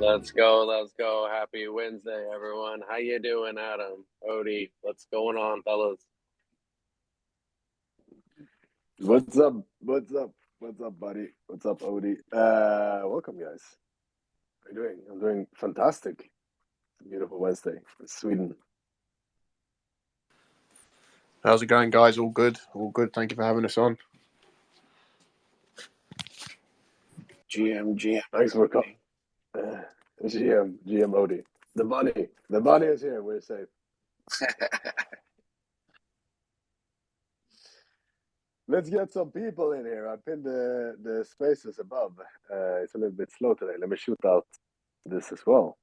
Let's go, let's go. Happy Wednesday, everyone. How you doing, Adam? Odie, what's going on, fellas? What's up? What's up? What's up, buddy? What's up, Odie? Welcome, guys. How are you doing? I'm doing fantastic. It's a beautiful Wednesday in Sweden. How's it going, guys? All good? All good. Thank you for having us on. GM. Thanks for coming. GM Odie. The bunny is here. We're safe. Let's get some people in here. I pinned the spaces above. It's a little bit slow today. Let me shoot out this as well.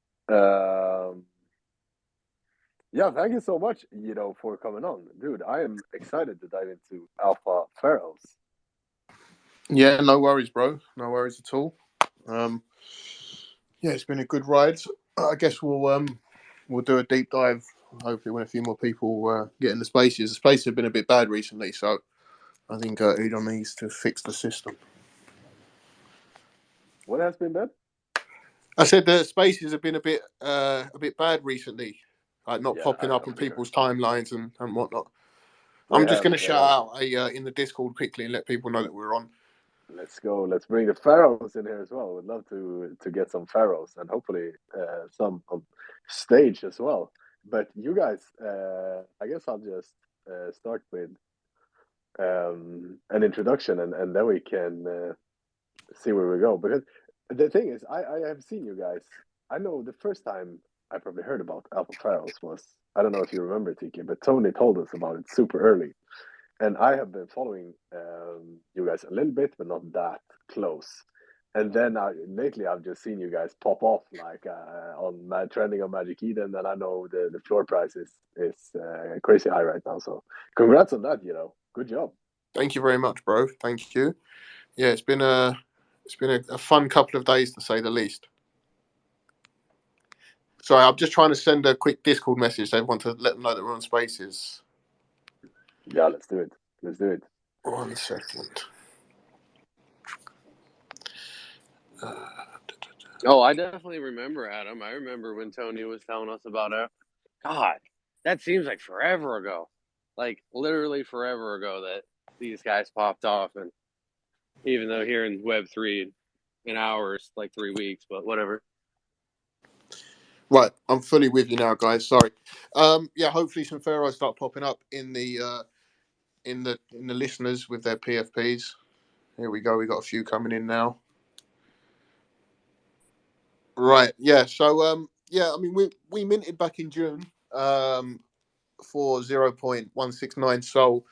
Yeah, thank you so much, Yiddo, for coming on. Dude, I am excited to dive into Alpha Pharaohs. Yeah, no worries, bro. No worries at all. Yeah, it's been a good ride. I guess we'll do a deep dive. Hopefully, when a few more people get in the spaces. The spaces have been a bit bad recently, so I think Yiddo needs to fix the system. What has been bad? I said the spaces have been a bit bad recently, like not popping up on people's timelines and whatnot. I'm just going to shout out in the Discord quickly and let people know that we're on. Let's go. Let's bring the pharaohs in here as well. We'd love to get some pharaohs and hopefully some on stage as well. But you guys, I guess I'll just start with an introduction and then we can see where we go. Because the thing is, I have seen you guys. I know the first time I probably heard about Alpha Pharaohs was, I don't know if you remember, Tiki, but Tony told us about it super early. And I have been following you guys a little bit, but not that close. And then lately, I've just seen you guys pop off like on trending on Magic Eden, and I know the floor price is crazy high right now. So congrats on that, good job. Thank you very much, bro. Thank you. Yeah, it's been a fun couple of days to say the least. Sorry, I'm just trying to send a quick Discord message to everyone to let them know that we're on Spaces. Yeah, let's do it. 1 second. Oh, I definitely remember, Adam. I remember when Tony was telling us about it. God, that seems like forever ago. Like, literally forever ago that these guys popped off. And even though here in Web3 in hours, like 3 weeks, but whatever. Right, I'm fully with you now, guys. Sorry. Yeah, hopefully some pharaohs start popping up in the listeners with their PFPs. Here we go. We got a few coming in now. Right. Yeah. So I mean we minted back in June for 0.169 Sol.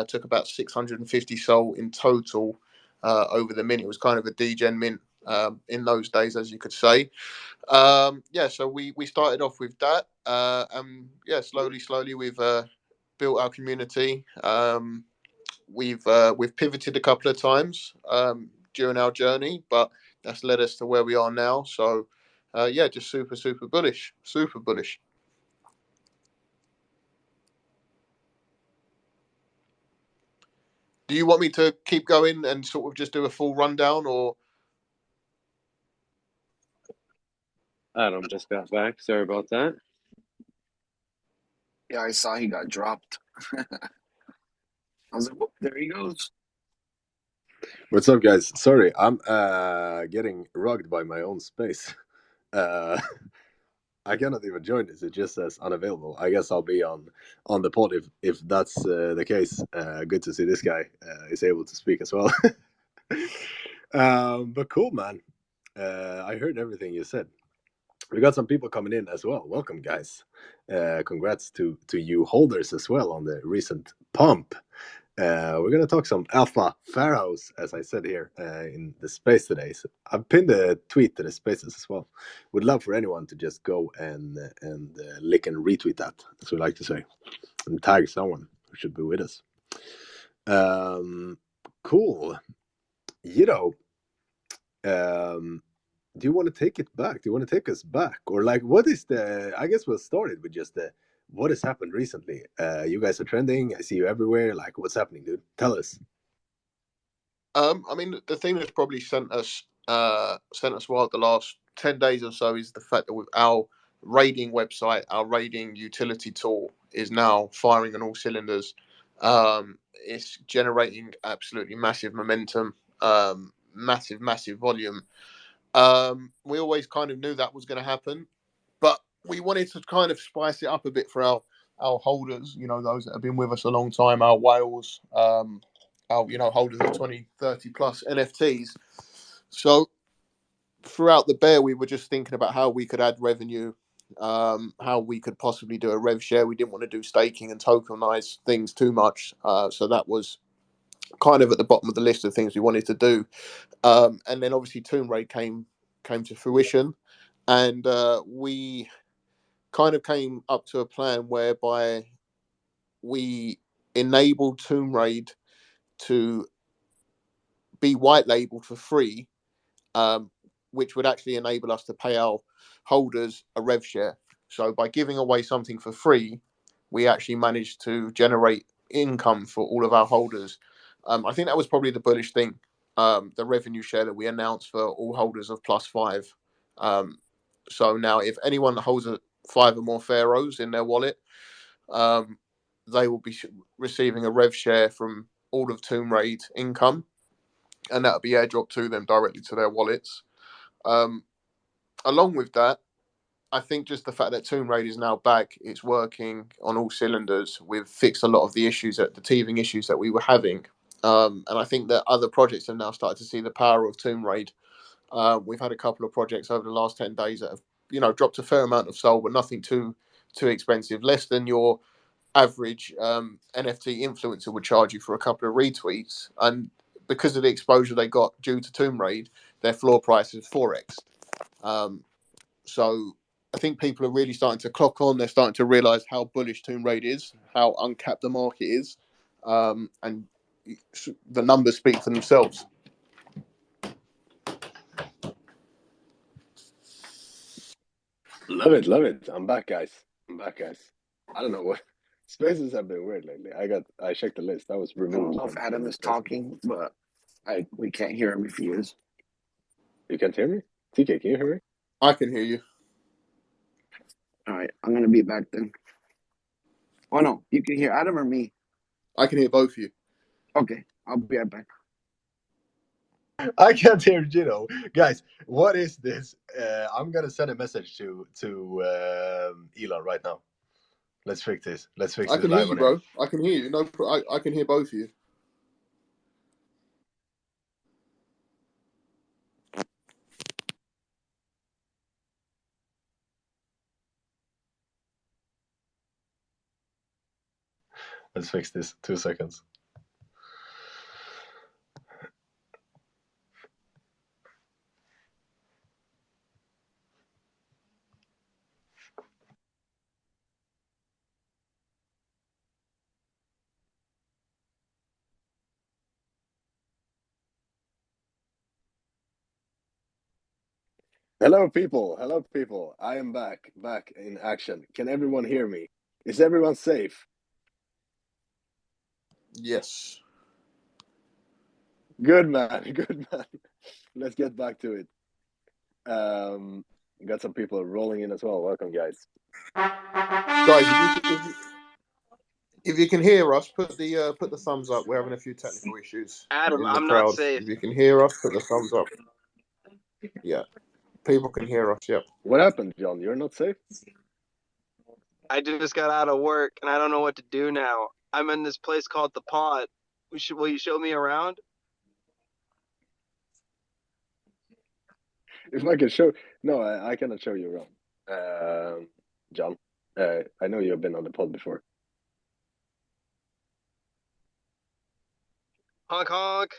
Took about 650 Sol in total over the mint. It was kind of a degen mint in those days, as you could say. So we started off with that, and yeah, slowly we've built our community. We've pivoted a couple of times during our journey, but that's led us to where we are now. So just super bullish. Do you want me to keep going and sort of just do a full rundown, or? Adam just got back. Sorry about that. Yeah, I saw he got dropped. I was like, there he goes. What's up, guys? Sorry, I'm getting rugged by my own space. I cannot even join this. It just says unavailable. I guess I'll be on the pod if that's the case. Good to see this guy is able to speak as well. But cool, man. I heard everything you said. We got some people coming in as well. Welcome, guys. Congrats to you holders as well on the recent pump. We're going to talk some Alpha Pharaohs, as I said here in the space today. So I've pinned a tweet to the spaces as well. Would love for anyone to just go and lick and retweet that, as we like to say, and tag someone who should be with us. Cool. Do you want to take it back? Do you want to take us back? Or like, what is I guess we'll start it with just what has happened recently? You guys are trending. I see you everywhere. Like, what's happening, dude? Tell us. I mean, the thing that's probably sent us wild the last 10 days or so is the fact that with our raiding website, our raiding utility tool is now firing on all cylinders. It's generating absolutely massive momentum, massive volume. We always kind of knew that was going to happen, but we wanted to kind of spice it up a bit for our holders, those that have been with us a long time, our whales, our holders of 20, 30 plus NFTs. So throughout the bear, we were just thinking about how we could add revenue, how we could possibly do a rev share. We didn't want to do staking and tokenize things too much, so that was kind of at the bottom of the list of things we wanted to do. And then obviously Tomb Raid came to fruition, and we kind of came up to a plan whereby we enabled Tomb Raid to be white labeled for free, which would actually enable us to pay our holders a rev share. So by giving away something for free, we actually managed to generate income for all of our holders. I think that was probably the bullish thing, the revenue share that we announced for all holders of +5. So now if anyone holds 5 or more pharaohs in their wallet, they will be receiving a rev share from all of Tomb Raid income, and that'll be airdropped to them directly to their wallets. Along with that, I think just the fact that Tomb Raid is now back, it's working on all cylinders. We've fixed a lot of the teething issues that we were having. And I think that other projects have now started to see the power of Tomb Raid. We've had a couple of projects over the last 10 days that have, dropped a fair amount of soul, but nothing too expensive, less than your average NFT influencer would charge you for a couple of retweets. And because of the exposure they got due to Tomb Raid, their floor price is 4x. So I think people are really starting to clock on. They're starting to realize how bullish Tomb Raid is, how uncapped the market is, and the numbers speak for themselves. Love it. I'm back, guys. I don't know what spaces have been weird lately. I checked the list. I was I don't removed know if from Adam the is spaces. talking, but we can't hear him if he is. You can't hear me? TK, can you hear me? I can hear you. All right, I'm gonna be back then. Oh no, you can hear Adam or me? I can hear both of you. Okay, I'll be right back. I can't hear Yiddo. Guys, what is this? I'm gonna send a message to Elon right now. Let's fix this. Let's fix I this can hear live you, on air. bro. I can hear you. No, I can hear both of you. Let's fix this. 2 seconds. Hello, people. I am back in action. Can everyone hear me? Is everyone safe? Yes. Good man. Let's get back to it. Got some people rolling in as well. Welcome, guys. Guys, if you can hear us, put the thumbs up. We're having a few technical issues Adam, in the I'm not crowd. safe. If you can hear us, put the thumbs up. Yeah, people can hear us. Yep. What happened, John? You're not safe? I just got out of work and I don't know what to do now. I'm in this place called the Pod. Will you show me around? If I can show, no, I cannot show you around. John, I know you've been on the pod before. Honk honk.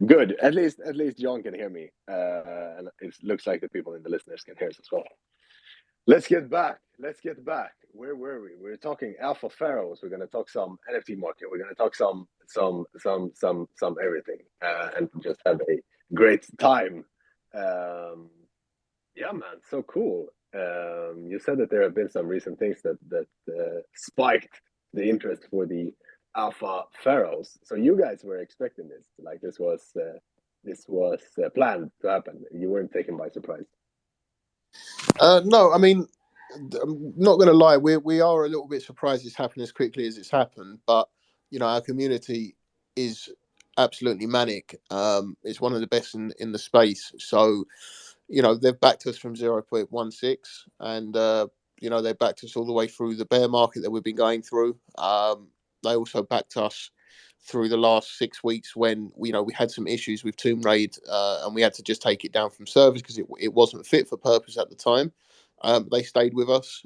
Good. At least John can hear me, and it looks like the people in the listeners can hear us as well. Let's get back. Where were we? We're talking Alpha Pharaohs. We're going to talk some NFT market. We're going to talk some everything, and just have a great time. Yeah, man, so cool. You said that there have been some recent things that spiked the interest for the Alpha Pharaohs. So you guys were expecting this, like this was this was planned to happen? You weren't taken by surprise. No, I mean, I'm not going to lie. We are a little bit surprised it's happened as quickly as it's happened, but our community is absolutely manic. It's one of the best in the space. So, they've backed us from 0.16, and they backed us all the way through the bear market that we've been going through. They also backed us through the last 6 weeks when we had some issues with Tomb Raid, and we had to just take it down from servers because it wasn't fit for purpose at the time. They stayed with us.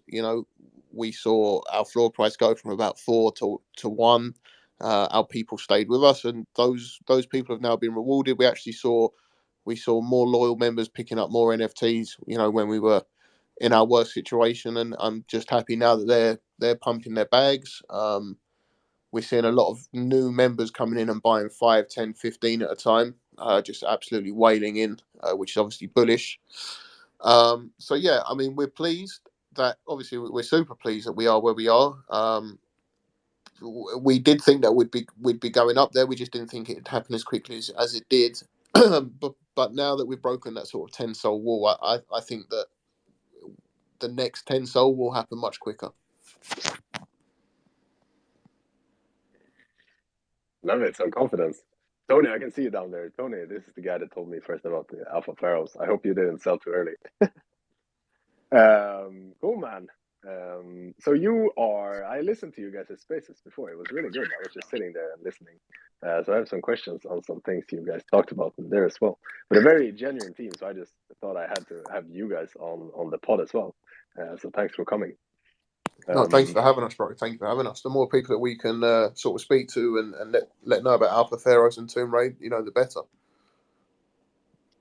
We saw our floor price go from about 4 to 1. Our people stayed with us, and those people have now been rewarded. We saw more loyal members picking up more NFTs. When we were in our worst situation, and I'm just happy now that they're pumping their bags. We're seeing a lot of new members coming in and buying 5, 10, 15 at a time, just absolutely wailing in, which is obviously bullish. So yeah, I mean, we're pleased that obviously we're super pleased that we are where we are. We did think that we'd be going up there. We just didn't think it'd happen as quickly as it did. but now that we've broken that sort of 10 soul wall, I think that the next 10 soul will happen much quicker. Love it. Some confidence. Tony, I can see you down there. Tony, this is the guy that told me first about the Alpha Pharaohs. I hope you didn't sell too early. Cool, man. So I listened to you guys' spaces before. It was really good. I was just sitting there and listening. So I have some questions on some things you guys talked about there as well. But a very genuine team. So I just thought I had to have you guys on the pod as well. So thanks for coming. No, thanks for having us, bro. Thank you for having us. The more people that we can sort of speak to and let know about Alpha Pharaohs and Tomb Raid, the better.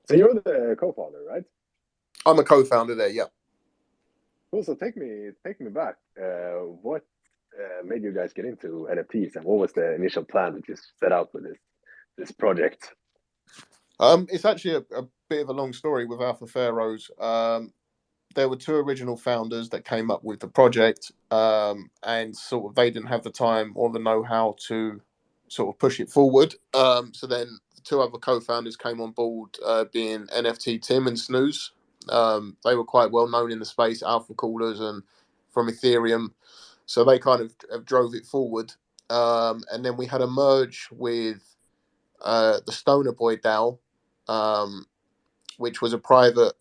So you're the co-founder, right? I'm a co-founder there, yeah. Cool. So take me back. What made you guys get into NFTs, and what was the initial plan that you set out with this project? It's actually a bit of a long story with Alpha Pharaohs. There were 2 original founders that came up with the project, and sort of they didn't have the time or the know-how to sort of push it forward. So then the 2 other co-founders came on board, being NFT Tim and Snooze. They were quite well known in the space, alpha callers and from Ethereum. So they kind of drove it forward. And then we had a merge with the Stoner Boy DAO, which was a private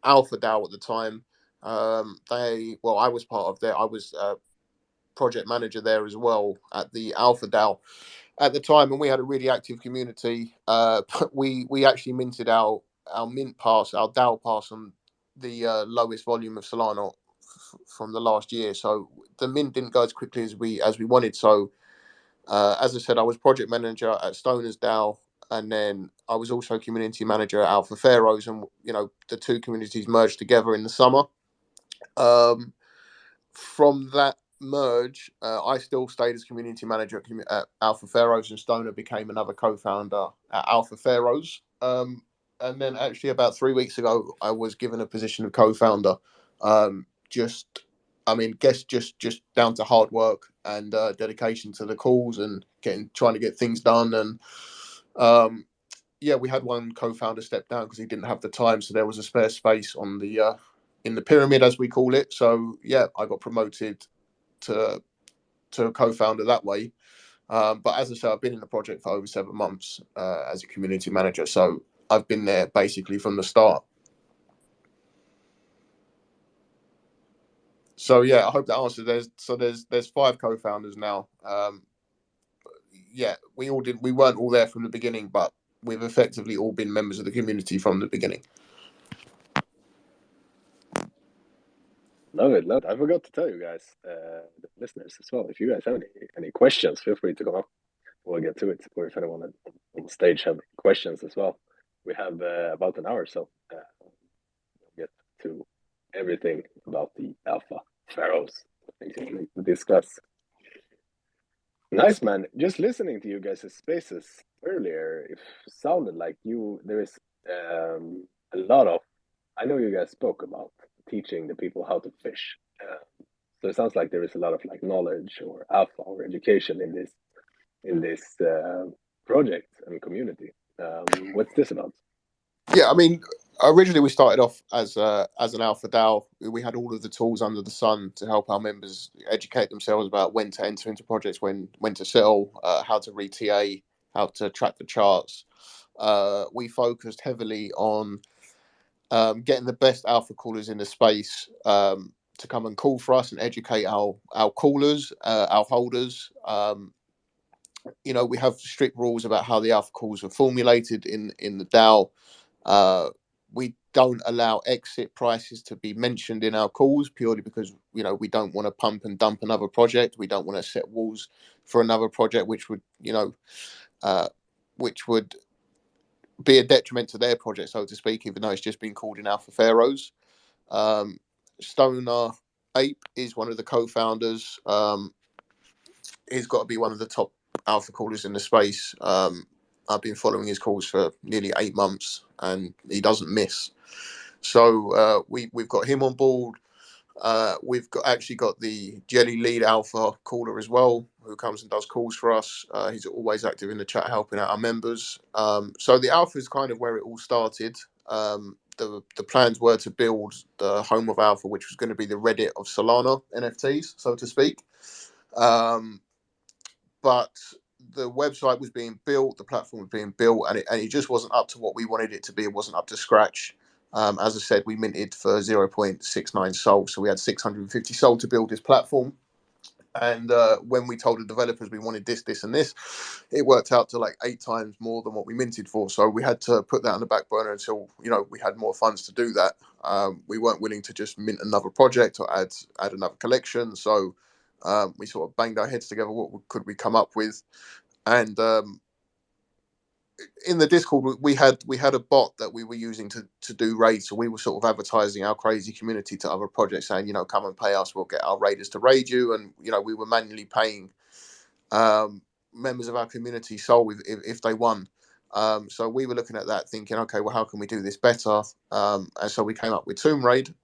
alpha DAO at the time. I was part of there. I was project manager there as well at the Alpha DAO at the time, and we had a really active community. We actually minted our mint pass, our DAO pass, on the lowest volume of Solana from the last year. So the mint didn't go as quickly as we wanted. So as I said, I was project manager at Stoner's DAO, and then I was also community manager at Alpha Pharaohs, and the 2 communities merged together in the summer. From that merge, I still stayed as community manager at Alpha Pharaohs, and Stoner became another co-founder at Alpha Pharaohs. And then actually about 3 weeks ago, I was given a position of co-founder. Just down to hard work and dedication to the calls and trying to get things done. And we had one co-founder step down because he didn't have the time, so there was a spare space on the in the pyramid, as we call it. So yeah, I got promoted to a co-founder that way. But as I said, I've been in the project for over 7 months as a community manager, so I've been there basically from the start. So yeah, I hope that answers. There's 5 co-founders now. We weren't all there from the beginning, but we've effectively all been members of the community from the beginning. Love it. I forgot to tell you guys, the listeners as well. If you guys have any questions, feel free to come up. We'll get to it. Or if anyone on stage have questions as well, we have about an hour, so we'll get to everything about the Alpha Pharaohs. Things to discuss. Nice, man. Just listening to you guys' spaces earlier, it sounded like there is a lot of. I know you guys spoke about teaching the people how to fish. So it sounds like there is a lot of knowledge or alpha or education in this project and community. What's this about? Yeah, I mean, originally we started off as an Alpha DAO. We had all of the tools under the sun to help our members educate themselves about when to enter into projects, when to sell, how to re-TA, how to track the charts. We focused heavily on getting the best alpha callers in the space to come and call for us and educate our callers, our holders. We have strict rules about how the alpha calls are formulated in the DAO. We don't allow exit prices to be mentioned in our calls purely because we don't want to pump and dump another project. We don't want to set walls for another project, which would which would be a detriment to their project, so to speak, even though it's just been called in Alpha Pharaohs. Stoner Ape is one of the co-founders. He's got to be one of the top alpha callers in the space. I've been following his calls for nearly 8 months, and he doesn't miss. So we've got him on board. We've actually got the Jelly Lead Alpha caller as well, who comes and does calls for us. He's always active in the chat, helping out our members. So the Alpha is kind of where it all started. The plans were to build the home of Alpha, which was going to be the Reddit of Solana NFTs, so to speak. But the website was being built, the platform was being built, and it just wasn't up to what we wanted it to be. It wasn't up to scratch. As I said, we minted for 0.69 SOL, so we had 650 SOL to build this platform. And when we told the developers we wanted this, and this, it worked out to like 8 times more than what we minted for. So we had to put that on the back burner until we had more funds to do that. We weren't willing to just mint another project or add another collection. So we sort of banged our heads together. What could we come up with? And in the Discord, we had a bot that we were using to do raids. So we were sort of advertising our crazy community to other projects, saying, come and pay us. We'll get our raiders to raid you. And we were manually paying members of our community SOL if they won. So we were looking at that, thinking, okay, well, how can we do this better? And so we came up with Tomb Raid.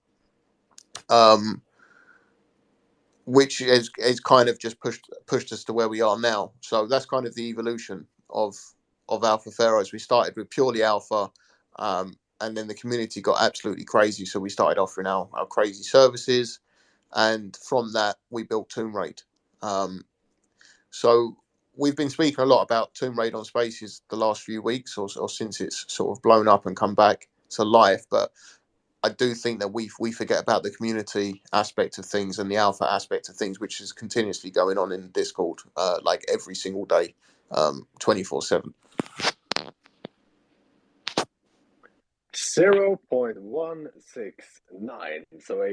Which is kind of just pushed us to where we are now. So that's kind of the evolution of Alpha Pharaohs. We started with purely alpha, and then the community got absolutely crazy. So we started offering our crazy services, and from that we built Tomb Raid. So we've been speaking a lot about Tomb Raid on Spaces the last few weeks, or since it's sort of blown up and come back to life, but I do think that we forget about the community aspect of things and the alpha aspect of things, which is continuously going on in Discord, like every single day, 24/7. 0.169. So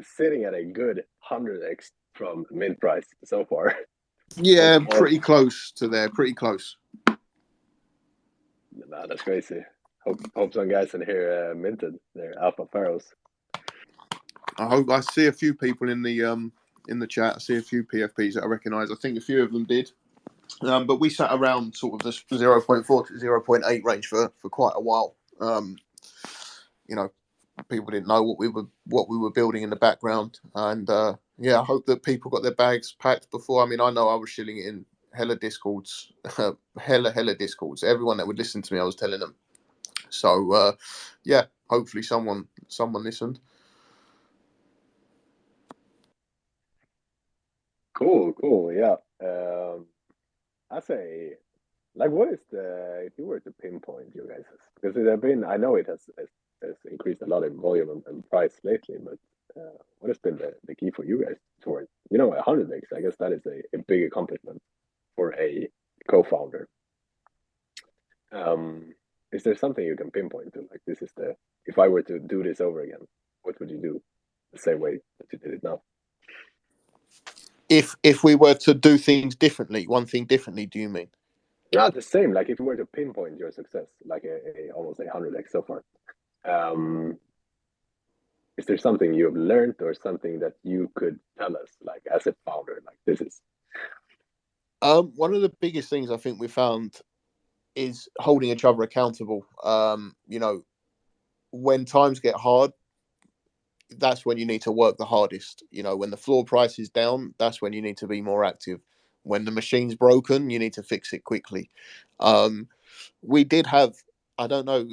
sitting at a good 100x from mint price so far. Yeah, pretty close to there. Pretty close. Nah, that's crazy. Hope some guys in here minted their Alpha Pharaohs. I see a few people in the chat. I see a few PFPs that I recognise. I think a few of them did. But we sat around sort of the 0.4 to 0.8 range for quite a while. People didn't know what we were building in the background, and I hope that people got their bags packed before. I mean, I know I was shilling it in hella Discords, hella Discords. Everyone that would listen to me, I was telling them. So hopefully someone listened. Cool, yeah. I say, like, what is if you were to pinpoint you guys, because I know it has increased a lot in volume and price lately, but what has been the key for you guys towards 100x? I guess that is a big accomplishment for a co-founder. Is there something you can pinpoint to, like, this is if I were to do this over again, what would you do the same way that you did it now? If we were to do things differently, one thing differently, do you mean? Not the same. Like, if you were to pinpoint your success, like almost 100x so far, is there something you have learned or something that you could tell us, like, as a founder, like, this is? One of the biggest things I think we found is holding each other accountable. When times get hard, that's when you need to work the hardest. When the floor price is down, that's when you need to be more active. When the machine's broken, you need to fix it quickly. we did have, I don't know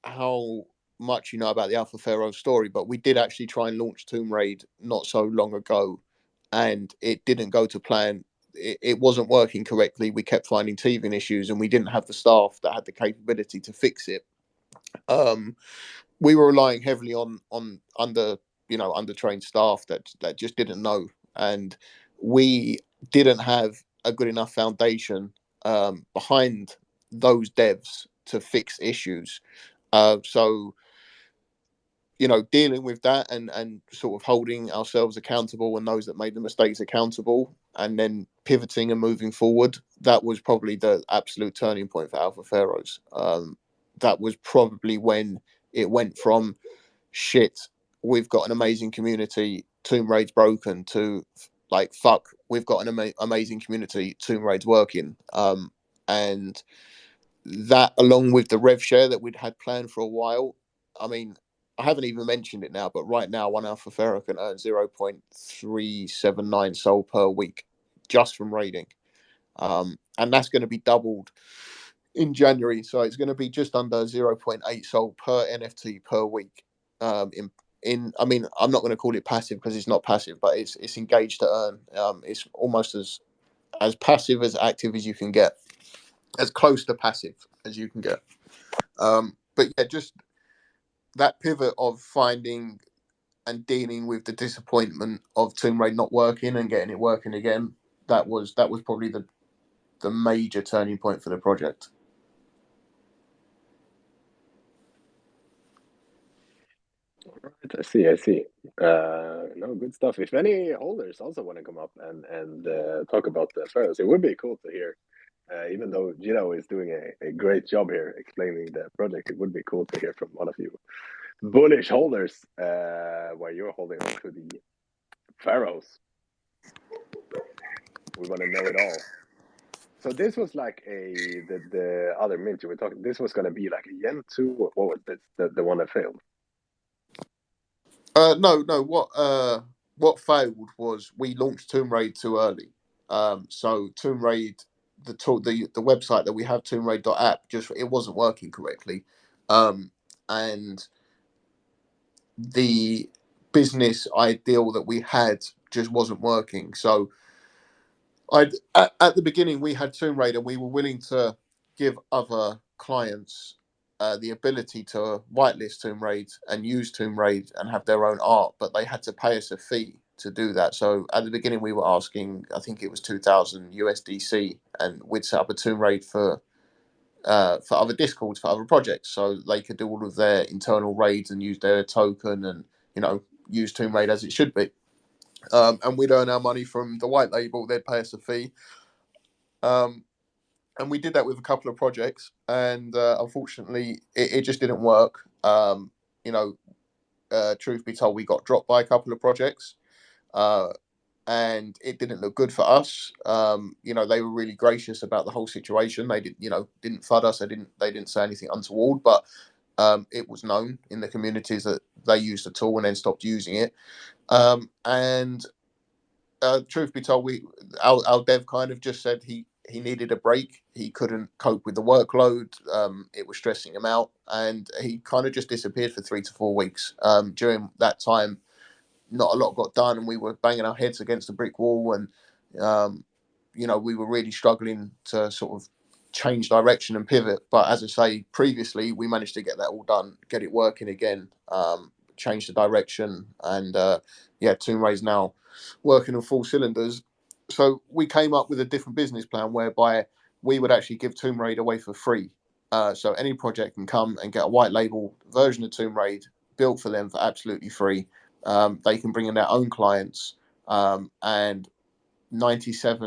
how much you know about the Alpha Pharaohs story, but we did actually try and launch Tomb Raid not so long ago, and it didn't go to plan. It wasn't working correctly. We kept finding teething issues, and we didn't have the staff that had the capability to fix it. We were relying heavily on undertrained staff that just didn't know, and we didn't have a good enough foundation behind those devs to fix issues. So dealing with that and sort of holding ourselves accountable and those that made the mistakes accountable, and then pivoting and moving forward, that was probably the absolute turning point for Alpha Pharaohs. That was probably when it went from shit, we've got an amazing community, Tomb Raid's broken, to like, fuck, we've got an amazing community, Tomb Raid's working. And that, along with the rev share that we'd had planned for a while, I mean, I haven't even mentioned it now, but right now, one Alpha Pharaoh can earn 0.379 Sol per week just from raiding. And that's going to be doubled in January. So it's going to be just under 0.8 Sol per NFT per week. I mean, I'm not going to call it passive because it's not passive, but it's engaged to earn. It's almost as passive as active as you can get, as close to passive as you can get. But yeah, just that pivot of finding and dealing with the disappointment of Tomb Raid not working and getting it working again. That was probably the major turning point for the project. Right, I see. No, good stuff. If any holders also want to come up and talk about the Pharaohs, it would be cool to hear. Even though Yiddo is doing a great job here explaining the project, it would be cool to hear from one of you bullish holders where you're holding on to the Pharaohs. We want to know it all. So this was like the other mint you were talking. This was going to be like a Yen 2, or what was this? The one that failed. No. What failed was we launched Tomb Raid too early. So Tomb Raid, the website that we have, tombraid.app, just it wasn't working correctly, and the business ideal that we had just wasn't working. So at the beginning we had Tomb Raid, and we were willing to give other clients the ability to whitelist Tomb Raid and use Tomb Raid and have their own art, but they had to pay us a fee to do that. So at the beginning we were asking, I think it was 2,000 USDC, and we'd set up a Tomb Raid for other discords, for other projects, so they could do all of their internal raids and use their token and use Tomb Raid as it should be. And we'd earn our money from the white label. They'd pay us a fee. And we did that with a couple of projects, and unfortunately it just didn't work. Truth be told, we got dropped by a couple of projects, and it didn't look good for us. They were really gracious about the whole situation. They didn't FUD us. They didn't say anything untoward, but it was known in the communities that they used the tool and then stopped using it. And truth be told, our dev kind of just said he needed a break. He couldn't cope with the workload. It was stressing him out, and he kind of just disappeared for 3 to 4 weeks. During that time, not a lot got done, and we were banging our heads against a brick wall, and we were really struggling to sort of change direction and pivot. But as I say, previously we managed to get that all done, get it working again, change the direction, and Tomb Raid's now working on full cylinders. So we came up with a different business plan whereby we would actually give Tomb Raid away for free. So any project can come and get a white label version of Tomb Raid built for them for absolutely free. They can bring in their own clients, and 92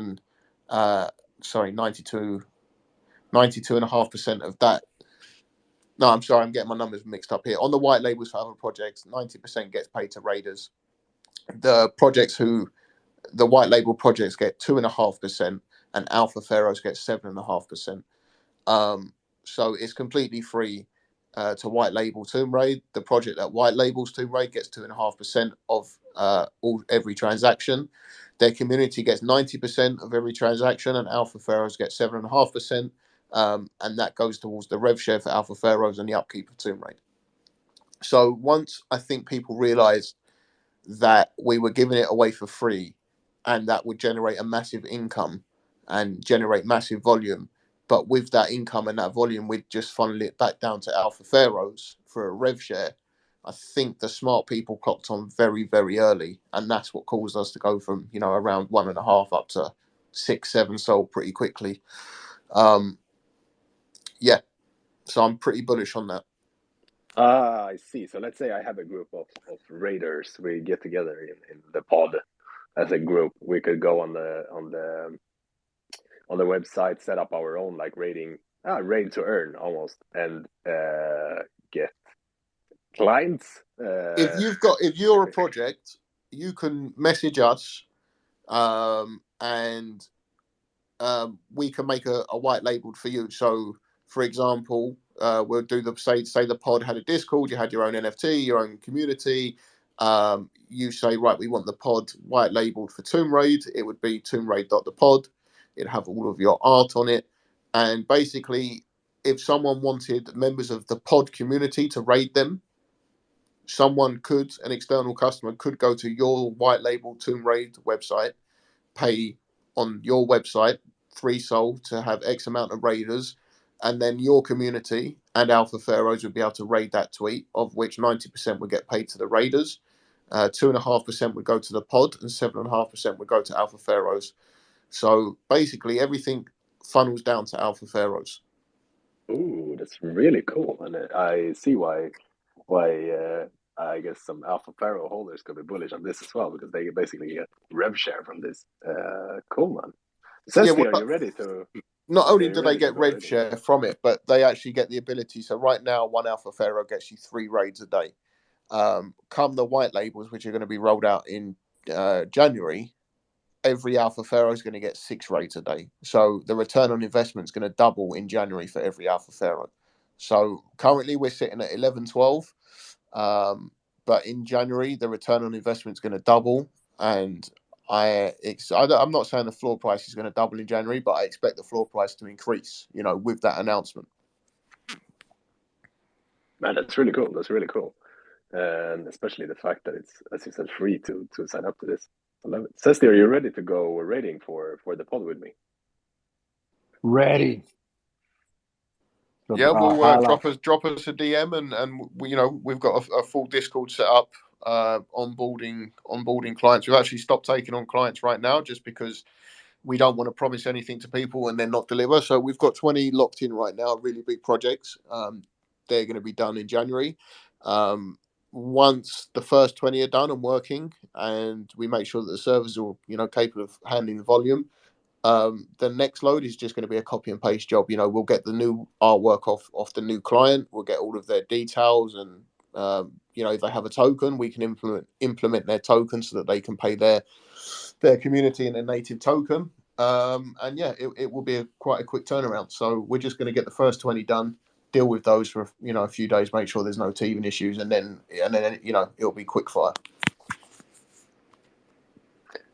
92.5% of that. No, I'm sorry, I'm getting my numbers mixed up here. On the white labels for other projects, 90% gets paid to raiders. The white label projects get 2.5%, and Alpha Pharaohs get 7.5%. So it's completely free to white label Tomb Raid. The project that white labels Tomb Raid gets 2.5% of every transaction. Their community gets 90% of every transaction, and Alpha Pharaohs get 7.5%. and that goes towards the rev share for Alpha Pharaohs and the upkeep of Tomb Raid. So once I think people realised that we were giving it away for free, and that would generate a massive income and generate massive volume, but with that income and that volume, we'd just funnel it back down to Alpha Pharaohs for a rev share. I think the smart people clocked on very, very early, and that's what caused us to go from around 1.5 up to 6, 7 sold pretty quickly. Yeah, so I'm pretty bullish on that. I see. So let's say I have a group of raiders. We get together in the pod as a group. We could go on the website, set up our own like raid to earn almost, and get clients. If you're a project, you can message us, and we can make a white labeled for you. So, for example, we'll do say the pod had a Discord, you had your own NFT, your own community. You say, right, we want the pod white labeled for Tomb Raid. It would be tombraid.thepod. It'd have all of your art on it, and basically, if someone wanted members of the pod community to raid them, an external customer could go to your white label Tomb Raid website, pay on your website 3 sol to have X amount of raiders, and then your community and Alpha Pharaohs would be able to raid that tweet, of which 90% would get paid to the raiders, 2.5% would go to the pod, and 7.5% would go to Alpha Pharaohs. So basically, everything funnels down to Alpha Pharaohs. Ooh, that's really cool, and I see why I guess some Alpha Pharaoh holders could be bullish on this as well, because they basically get rev share from this. Cool, man. Cesti, are you ready to? Not only Okay, do they ready to get go rev raiding? share from it, but they actually get the ability. So right now, one Alpha Pharaoh gets you 3 raids a day. Come the white labels, which are going to be rolled out in January, every Alpha Pharaoh is going to get 6 raids a day. So the return on investment is going to double in January for every Alpha Pharaoh. So currently we're sitting at 11, 12. But in January, the return on investment is going to double. And I'm not saying the floor price is going to double in January, but I expect the floor price to increase, with that announcement. Man, that's really cool. That's really cool, and especially the fact that it's, as you said, free to sign up to this. I love it. Cesti, are you ready to go raiding for the pod with me? Ready. So, Yeah, we'll Hala. drop us a DM, and we've got a full Discord set up, onboarding clients. We've actually stopped taking on clients right now just because we don't want to promise anything to people and then not deliver. So we've got 20 locked in right now, really big projects. They're going to be done in January. Once the first 20 are done and working, and we make sure that the servers are capable of handling the volume, the next load is just going to be a copy and paste job. We'll get the new artwork off the new client. We'll get all of their details, and if they have a token, we can implement their token so that they can pay their community in a native token. And yeah, it will be quite a quick turnaround. So we're just going to get the first 20 done, deal with those for a few days, make sure there's no teething issues, and then it'll be quick fire.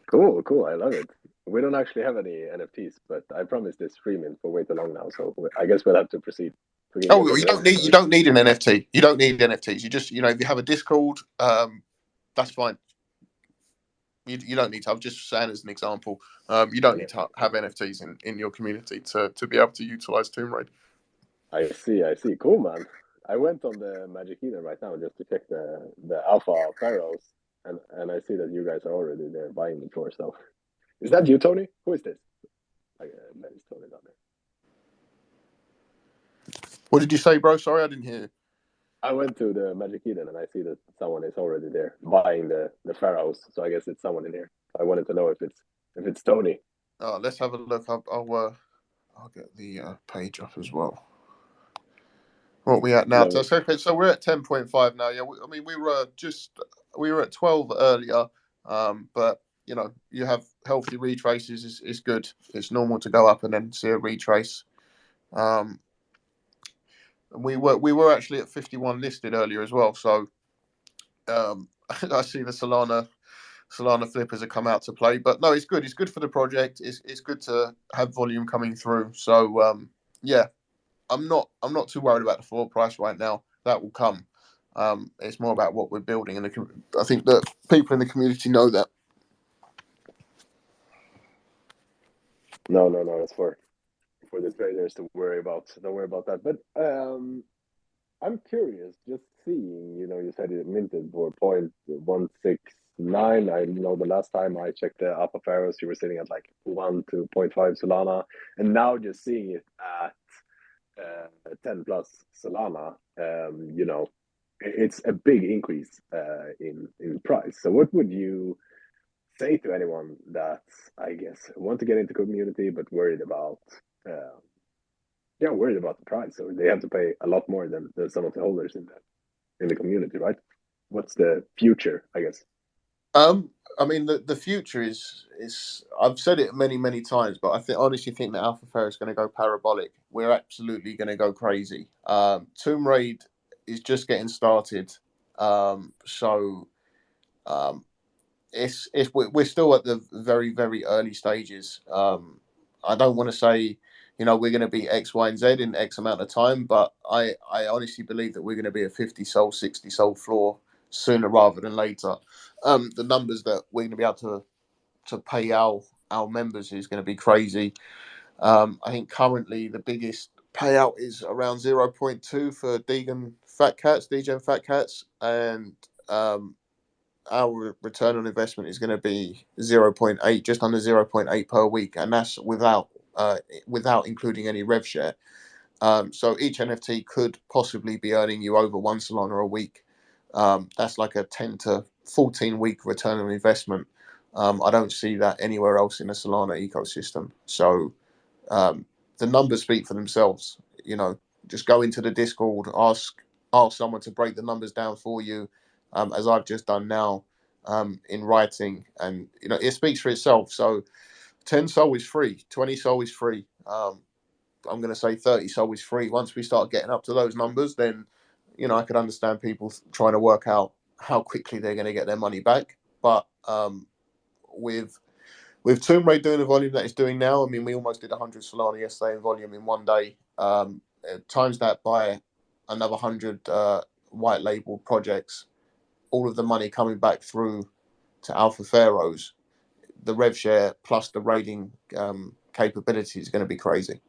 Cool. I love it. We don't actually have any NFTs, but I promised this free mint for way too long now, so I guess we'll have to proceed. Oh, you don't need an NFT. You don't need NFTs. You just if you have a Discord, that's fine. You don't need to. I'm just saying as an example. You don't need to have NFTs in your community to be able to utilize Tomb Raid. I see. Cool, man. I went on the Magic Eden right now just to check the Alpha Pharaohs, and I see that you guys are already there buying the floor stuff. Is that you, Tony? Who is this? That is Tony down there. What did you say, bro? Sorry, I didn't hear you. I went to the Magic Eden and I see that someone is already there buying the Pharaohs. So I guess it's someone in here. I wanted to know if it's Tony. Let's have a look. I'll get the page up as well. What we at now? So we're at 10.5 now. Yeah, we were at 12 earlier. But you have healthy retraces is good. It's normal to go up and then see a retrace. We were actually at 51 listed earlier as well. So I see the Solana flippers have come out to play, but no, it's good. It's good for the project. It's good to have volume coming through. So yeah, I'm not too worried about the floor price right now. That will come. It's more about what we're building, and I think that people in the community know that. No, that's for the traders to worry about. Don't worry about that. But I'm curious, just seeing, you said it minted for 0.169. I know the last time I checked the Alpha Pharaohs, you were sitting at like 1 to point 0.5 Solana, and now just seeing it at 10 plus Solana, it's a big increase in price. So what would you say to anyone that, I guess, want to get into community but worried about the price, so they have to pay a lot more than some of the holders in the community, right? What's the future, I guess? I mean, the future is I've said it many times, but honestly think that Alpha Pharaoh is going to go parabolic. We're absolutely going to go crazy. Tomb Raid is just getting started, so um, we're still at the very early stages. I don't want to say, we're going to be X, Y, and Z in X amount of time, but I honestly believe that we're going to be a 50 soul, 60 soul floor sooner rather than later. The numbers that we're going to be able to pay our members is going to be crazy. I think currently the biggest payout is around 0.2 for Degen Fat Cats, and our return on investment is going to be 0.8, just under 0.8 per week, and that's without including any rev share. So each NFT could possibly be earning you over 1 Solana a week. That's like a 10 to 14 week return on investment. I don't see that anywhere else in the Solana ecosystem. So the numbers speak for themselves. Just go into the Discord, ask someone to break the numbers down for you, as I've just done now, in writing, and it speaks for itself. So 10 Sol is free, 20 Sol is free. I'm going to say 30 Sol is free. Once we start getting up to those numbers, then I could understand people trying to work out how quickly they're going to get their money back. But with Tomb Raid doing the volume that it's doing now, I mean, we almost did 100 Solana yesterday in volume in one day. Times that by another 100 white label projects, all of the money coming back through to Alpha Pharaohs, the rev share plus the raiding capability is going to be crazy.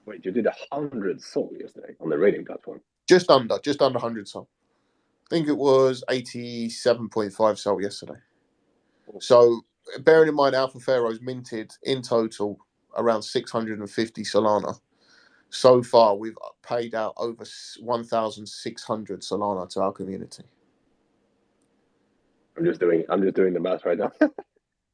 Wait, you did 100 Sol yesterday on the rating platform? Just under 100 Sol. I think it was 87.5 Sol yesterday. So bearing in mind, Alpha Pharaohs minted in total around 650 Solana. So far, we've paid out over 1,600 Solana to our community. I'm just doing the math right now.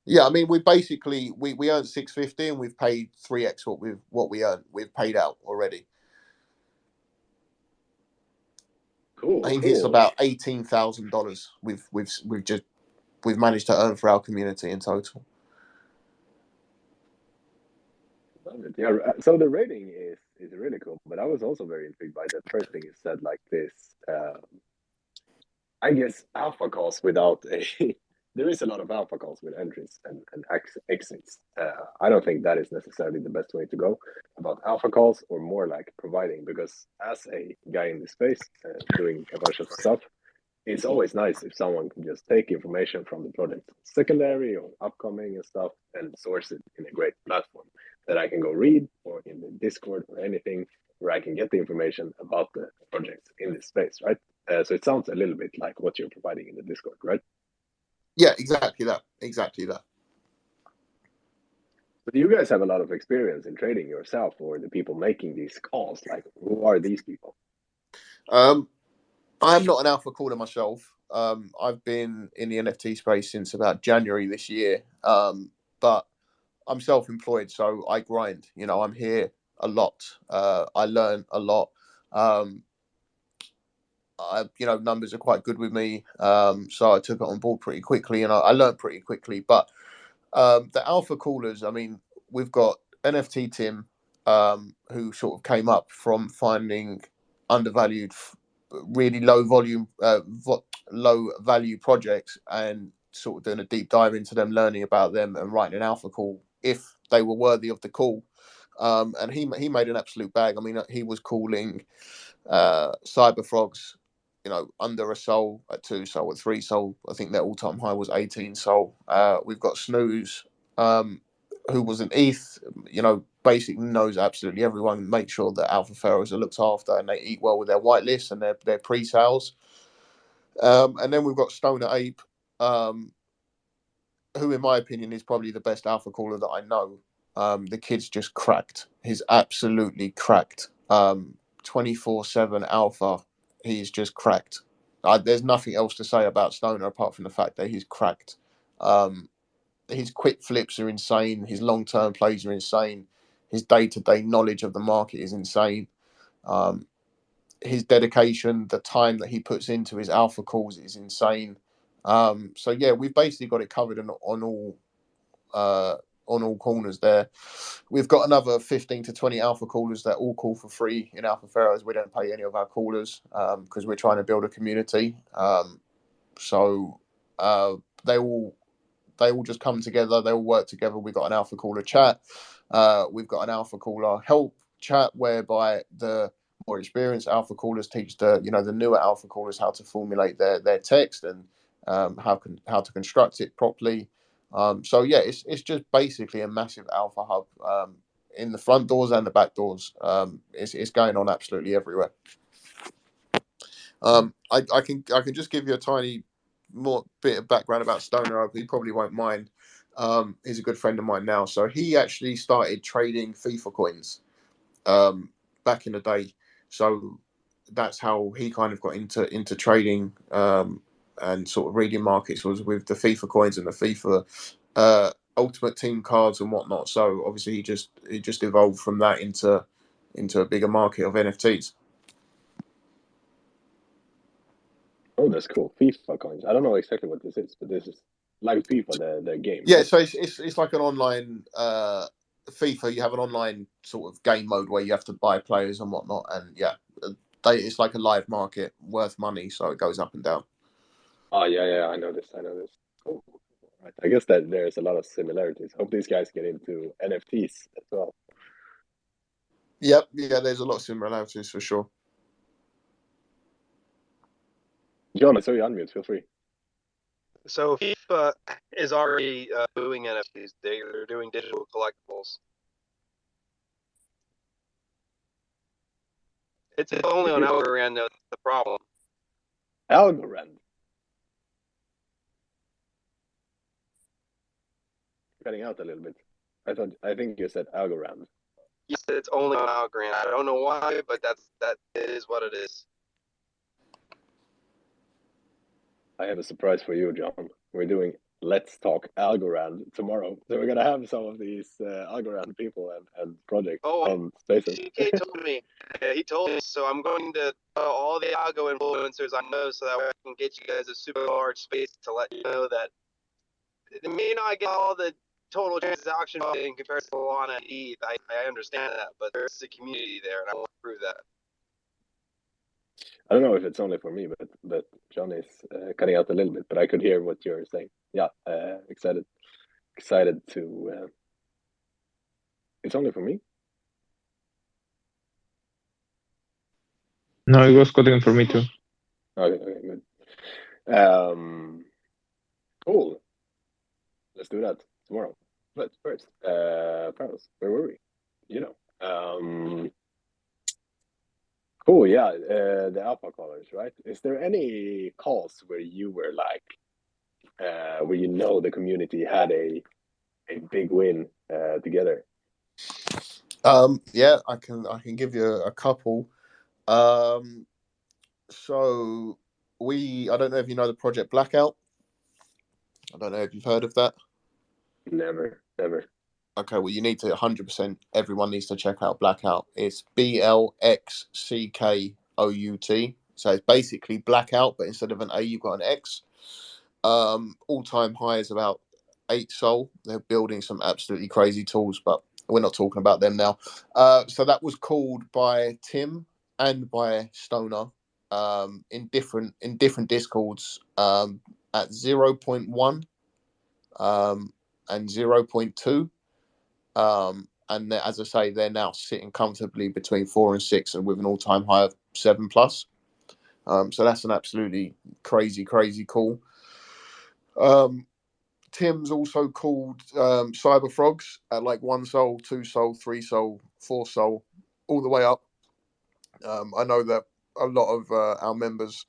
Yeah, I mean, we basically we earned 650 and we've paid 3x what we earned. We've paid out already. Cool. I think it's about $18,000 we've managed to earn for our community in total. Love it. Yeah. So the rating is really cool, but I was also very intrigued by the first thing you said, like this. I guess alpha calls without a. There is a lot of alpha calls with entries and exits. I don't think that is necessarily the best way to go about alpha calls, or more like providing, because as a guy in this space doing a bunch of stuff, it's always nice if someone can just take information from the project secondary or upcoming and stuff and source it in a great platform that I can go read, or in the Discord or anything, where I can get the information about the projects in this space, right? So it sounds a little bit like what you're providing in the Discord, right? Yeah, exactly that. But do you guys have a lot of experience in trading yourself, or the people making these calls? Like, who are these people? I'm not an alpha caller myself. I've been in the NFT space since about January this year. But I'm self-employed, so I grind. I'm here a lot. I learn a lot. Numbers are quite good with me, so I took it on board pretty quickly, and I learned pretty quickly. But the alpha callers, I mean, we've got NFT Tim, who sort of came up from finding undervalued, really low volume, low value projects, and sort of doing a deep dive into them, learning about them, and writing an alpha call if they were worthy of the call. And he made an absolute bag. I mean, he was calling Cyber Frogs, under a soul, at 2 soul, at 3 soul. I think their all-time high was 18 soul. We've got Snooze, who was an ETH, basically knows absolutely everyone. Make sure that Alpha Pharaohs are looked after and they eat well with their whitelist and their pre-sales. And then we've got Stoner Ape, who in my opinion is probably the best alpha caller that I know. The kid's just cracked. He's absolutely cracked. 24/7 alpha. He's just cracked. There's nothing else to say about Stoner apart from the fact that he's cracked. His quick flips are insane. His long-term plays are insane. His day-to-day knowledge of the market is insane. His dedication, the time that he puts into his alpha calls is insane. So yeah, we've basically got it covered on all corners there. We've got another 15 to 20 alpha callers that all call for free in Alpha Pharaohs. We don't pay any of our callers because we're trying to build a community. So they all just come together. They all work together. We've got an alpha caller chat. We've got an alpha caller help chat whereby the more experienced alpha callers teach the newer alpha callers how to formulate their text and how to construct it properly. So yeah, it's just basically a massive alpha hub in the front doors and the back doors. It's going on absolutely everywhere. I can just give you a tiny more bit of background about Stoner. He probably won't mind. He's a good friend of mine now. So he actually started trading FIFA coins back in the day. So that's how he kind of got into trading and sort of reading markets, was with the FIFA coins and the FIFA Ultimate Team cards and whatnot. So obviously he just evolved from that into a bigger market of NFTs. Oh, that's cool. FIFA coins. I don't know exactly what this is, but this is like FIFA, the game, Yeah, right? so it's like an online FIFA. You have an online sort of game mode where you have to buy players and whatnot, and yeah, it's like a live market worth money, so it goes up and down. Oh yeah, I know this. Cool. Right. I guess that there's a lot of similarities. Hope these guys get into NFTs as well. Yep, yeah, there's a lot of similarities for sure. John, I saw you unmute. Feel free. So FIFA is already doing NFTs. They're doing digital collectibles. It's only on Algorand that's the problem. Algorand. Cutting out a little bit. I think you said Algorand. Yes, it's only on Algorand. I don't know why, but that is what it is. I have a surprise for you, John. We're doing Let's Talk Algorand tomorrow. So we're gonna have some of these Algorand people and projects on Spaces. TK told me. Yeah, he told me. So I'm going to all the algo influencers I know, so that way I can get you guys a super large space to let you know that it may not get all the total transaction in comparison to Solana and ETH. I understand that, but there's a community there, and I want to prove that. I don't know if it's only for me, but John is cutting out a little bit, but I could hear what you're saying. Yeah, excited to. It's only for me. No, it was coding for me too. Okay, good. Cool. Let's do that tomorrow. But first, Pharaohs, where were we? Cool, yeah. The alpha callers, right? Is there any calls where you were like, where the community had a big win together? Yeah, I can give you a couple. So I don't know if you know the project Blackout. I don't know if you've heard of that. Never. Okay, well, you need to 100%. Everyone needs to check out Blackout. It's BLXCKOUT. So it's basically Blackout, but instead of an A, you've got an X. All-time high is about 8 Sol. They're building some absolutely crazy tools, but we're not talking about them now. So that was called by Tim and by Stoner in different discords at 0.1 and 0.2. and as I say, they're now sitting comfortably between 4 and 6, and with an all-time high of 7+. So that's an absolutely crazy call. Tim's also called Cyber Frogs at like 1 sol, 2 sol, 3 sol, 4 sol, all the way up. I know that a lot of our members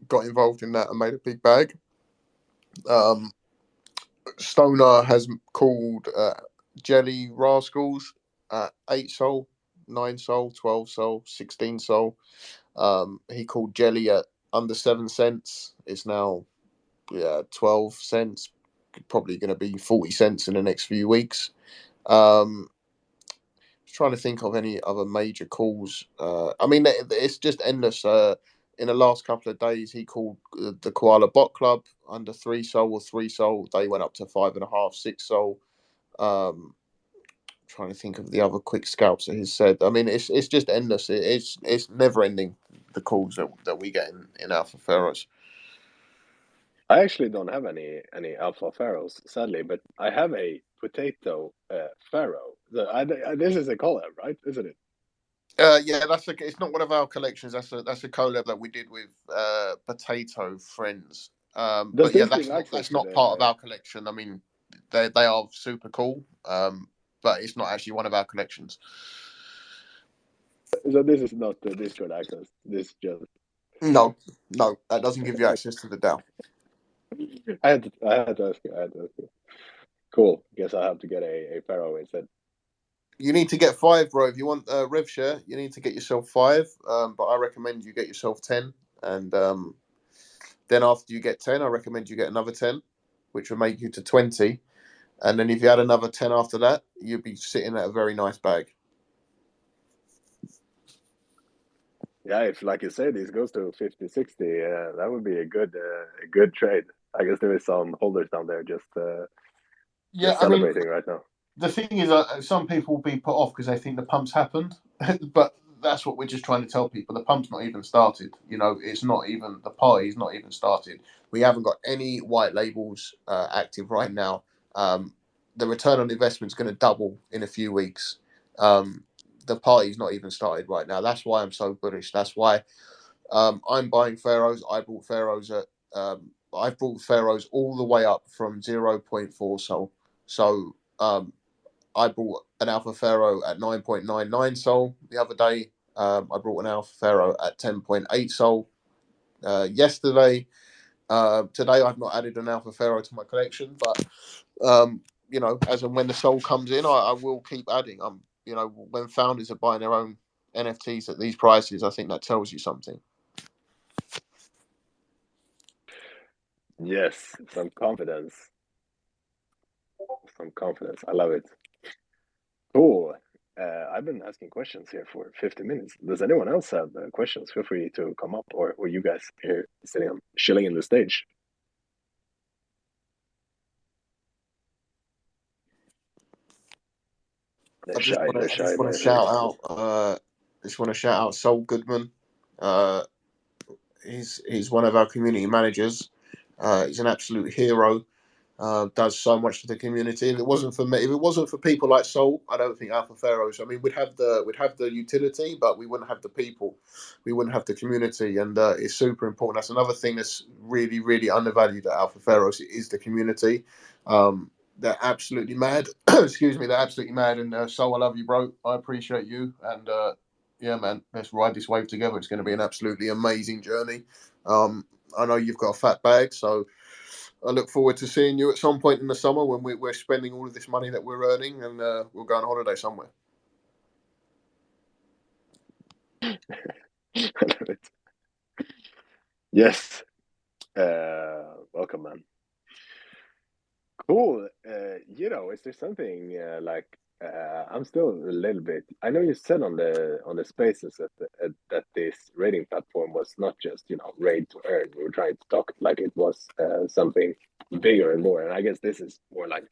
got involved in that and made a big bag. Stoner has called Jelly Rascals at 8 sol, 9 sol, 12 sol, 16 sol. He called Jelly at under 7 cents. It's now 12 cents, probably going to be 40 cents in the next few weeks. Trying to think of any other major calls. I mean, it's just endless. In the last couple of days, he called the Koala Bot Club under 3 sol or 3 sol. They went up to 5.5, 6 sol. Trying to think of the other quick scalps that he's said. I mean, it's just endless. It's never ending, the calls that we get in Alpha Pharaohs. I actually don't have any Alpha Pharaohs, sadly, but I have a potato pharaoh. This is a collab, right? Isn't it? Yeah, it's not one of our collections. That's a collab that we did with Potato Friends. Does But yeah, this give access that's to not part of the? our collection. I mean, they are super cool, but it's not actually one of our collections. So this is not the Discord access. This just No, that doesn't give you access to the DAO. I had to ask you. I had to ask you. Cool. Guess I have to get a pharaoh instead. You need to get 5, bro. If you want rev share, you need to get yourself 5. But I recommend you get yourself 10, and then after you get 10, I recommend you get another 10, which will make you to 20. And then if you had another 10 after that, you'd be sitting at a very nice bag. Yeah, if like you say, this goes to 50, 60, that would be a good trade. I guess there is some holders down there just I mean, celebrating right now. the thing is, some people will be put off because they think the pump's happened, but that's what we're just trying to tell people. The pump's not even started. It's not even, the party's not even started. We haven't got any white labels active right now. The return on investment is going to double in a few weeks. The party's not even started right now. That's why I'm so bullish. That's why I'm buying Pharaohs. I've brought Pharaohs all the way up from 0.4 sol. So I brought an Alpha Pharaoh at 9.99 sol the other day. I brought an Alpha Pharaoh at 10.8 sol yesterday. Today I've not added an Alpha Pharaoh to my collection, but as and when the sol comes in, I will keep adding. When founders are buying their own NFTs at these prices, I think that tells you something. Yes, some confidence. Some confidence. I love it. Cool. I've been asking questions here for 50 minutes. Does anyone else have questions? Feel free to come up, or you guys here sitting chilling in the stage. They're shy. They're I shy. just want to shout out Sol Goodman. He's one of our community managers. He's an absolute hero. Does so much for the community. If it wasn't for me, if it wasn't for people like Sol, I don't think Alpha Pharaohs. I mean, we'd have the utility, but we wouldn't have the people. We wouldn't have the community, and it's super important. That's another thing that's really, really undervalued at Alpha Pharaohs is the community. They're absolutely mad. Excuse me, they're absolutely mad. And Sol, I love you, bro. I appreciate you, and yeah, man, let's ride this wave together. It's going to be an absolutely amazing journey. I know you've got a fat bag, so I look forward to seeing you at some point in the summer when we're spending all of this money that we're earning, and we'll go on holiday somewhere. Yes. Welcome, man. Cool. Is there something I'm still a little bit. I know you said on the spaces that this rating platform was not just raid to earn. We were trying to talk like it was something bigger and more. And I guess this is more like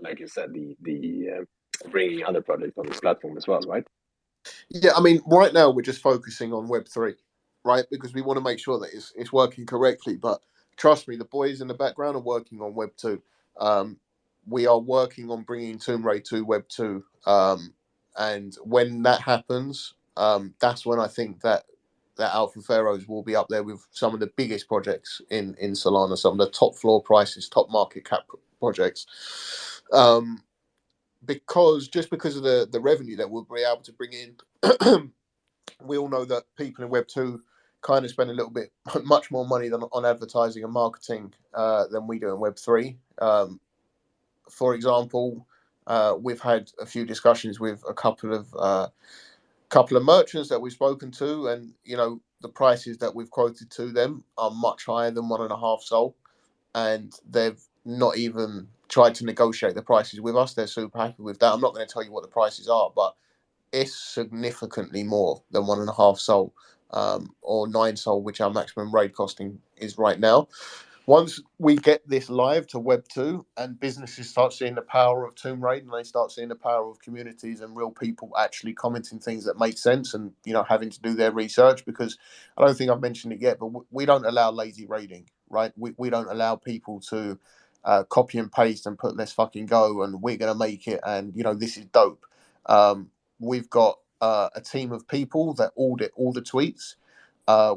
like you said, the bringing other projects on this platform as well, right? Yeah, I mean, right now we're just focusing on Web3, right? Because we want to make sure that it's working correctly. But trust me, the boys in the background are working on Web2. we are working on bringing Tomb Raider to Web 2. And when that happens, that's when I think that Alpha Pharaohs will be up there with some of the biggest projects in Solana, some of the top floor prices, top market cap projects. Because of the revenue that we'll be able to bring in, we all know that people in Web 2 kind of spend a little bit much more money on advertising and marketing than we do in Web 3. For example, we've had a few discussions with a couple of merchants that we've spoken to, and the prices that we've quoted to them are much higher than 1.5 Sol, and they've not even tried to negotiate the prices with us. They're super happy with that. I'm not going to tell you what the prices are, but it's significantly more than 1.5 Sol, or 9 Sol, which our maximum raid costing is right now. Once we get this live to Web 2 and businesses start seeing the power of Tomb Raider, and they start seeing the power of communities and real people actually commenting things that make sense, and having to do their research, because I don't think I've mentioned it yet, but we don't allow lazy raiding, right? We don't allow people to copy and paste and put let's fucking go and we're going to make it and this is dope. We've got a team of people that audit all the tweets.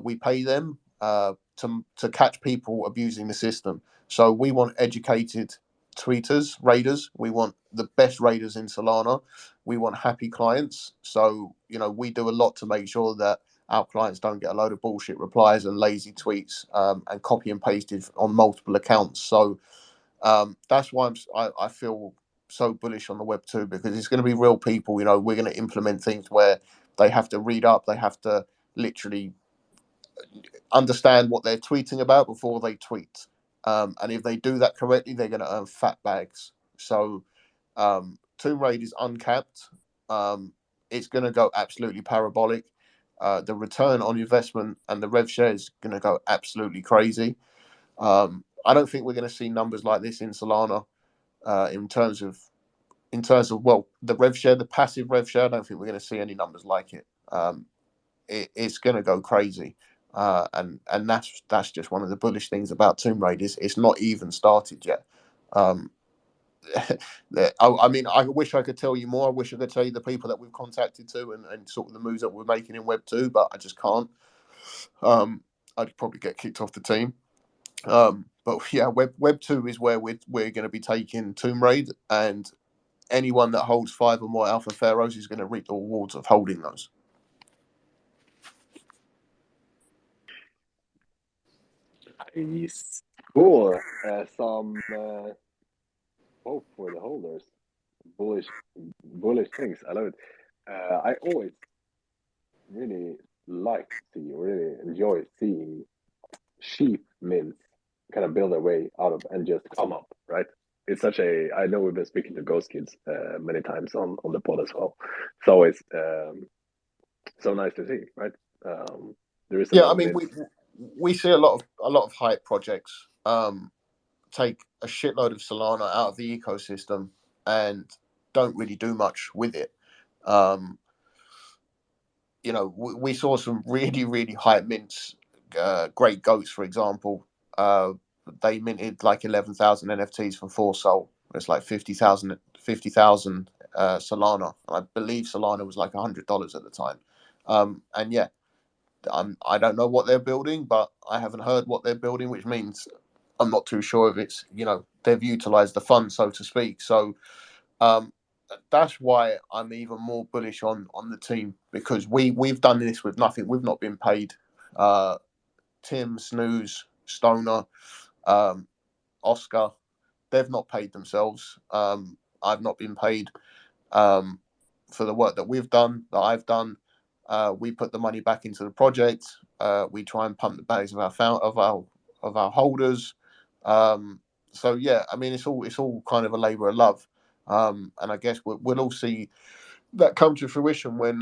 We pay them to catch people abusing the system. So we want educated tweeters, raiders. We want the best raiders in Solana. We want happy clients. So we do a lot to make sure that our clients don't get a load of bullshit replies and lazy tweets and copy and pasted on multiple accounts. So that's why I feel so bullish on the Web 2, because it's going to be real people. We're going to implement things where they have to read up, they have to literally understand what they're tweeting about before they tweet. And if they do that correctly, they're going to earn fat bags. So Tomb Raider is uncapped. It's going to go absolutely parabolic. The return on investment and the rev share is going to go absolutely crazy. I don't think we're going to see numbers like this in Solana in terms of the rev share, the passive rev share. I don't think we're going to see any numbers like it. It's going to go crazy. And that's just one of the bullish things about Tomb Raider. It's not even started yet. I mean, I wish I could tell you more. I wish I could tell you the people that we've contacted to and sort of the moves that we're making in Web 2, but I just can't. I'd probably get kicked off the team. But yeah, Web 2 is where we're going to be taking Tomb Raider, and anyone that holds 5 or more Alpha Pharaohs is going to reap the rewards of holding those. Nice. Cool. Some hope for the holders. Bullish things. I love it. I always really like to see, really enjoy seeing sheep mints kind of build their way out of and just come up, right? It's such a. I know we've been speaking to Ghost Kids many times on the pod as well. It's always so nice to see, right? There is a lot I of mean, mints. we see a lot of hype projects take a shitload of Solana out of the ecosystem and don't really do much with it. We saw some really, really hype mints. Great Goats, for example, they minted like 11,000 NFTs for 4 Sol. It's like 50,000 Solana. I believe Solana was like $100 at the time. And yeah, I don't know what they're building, but I haven't heard what they're building, which means I'm not too sure if it's they've utilized the fund, so to speak. So that's why I'm even more bullish on the team, because we've done this with nothing. We've not been paid. Tim, Snooze, Stoner, Oscar, they've not paid themselves. I've not been paid for the work that we've done, that I've done. We put the money back into the project. We try and pump the bags of our holders. So yeah, I mean, it's all kind of a labour of love, and I guess we'll all see that come to fruition when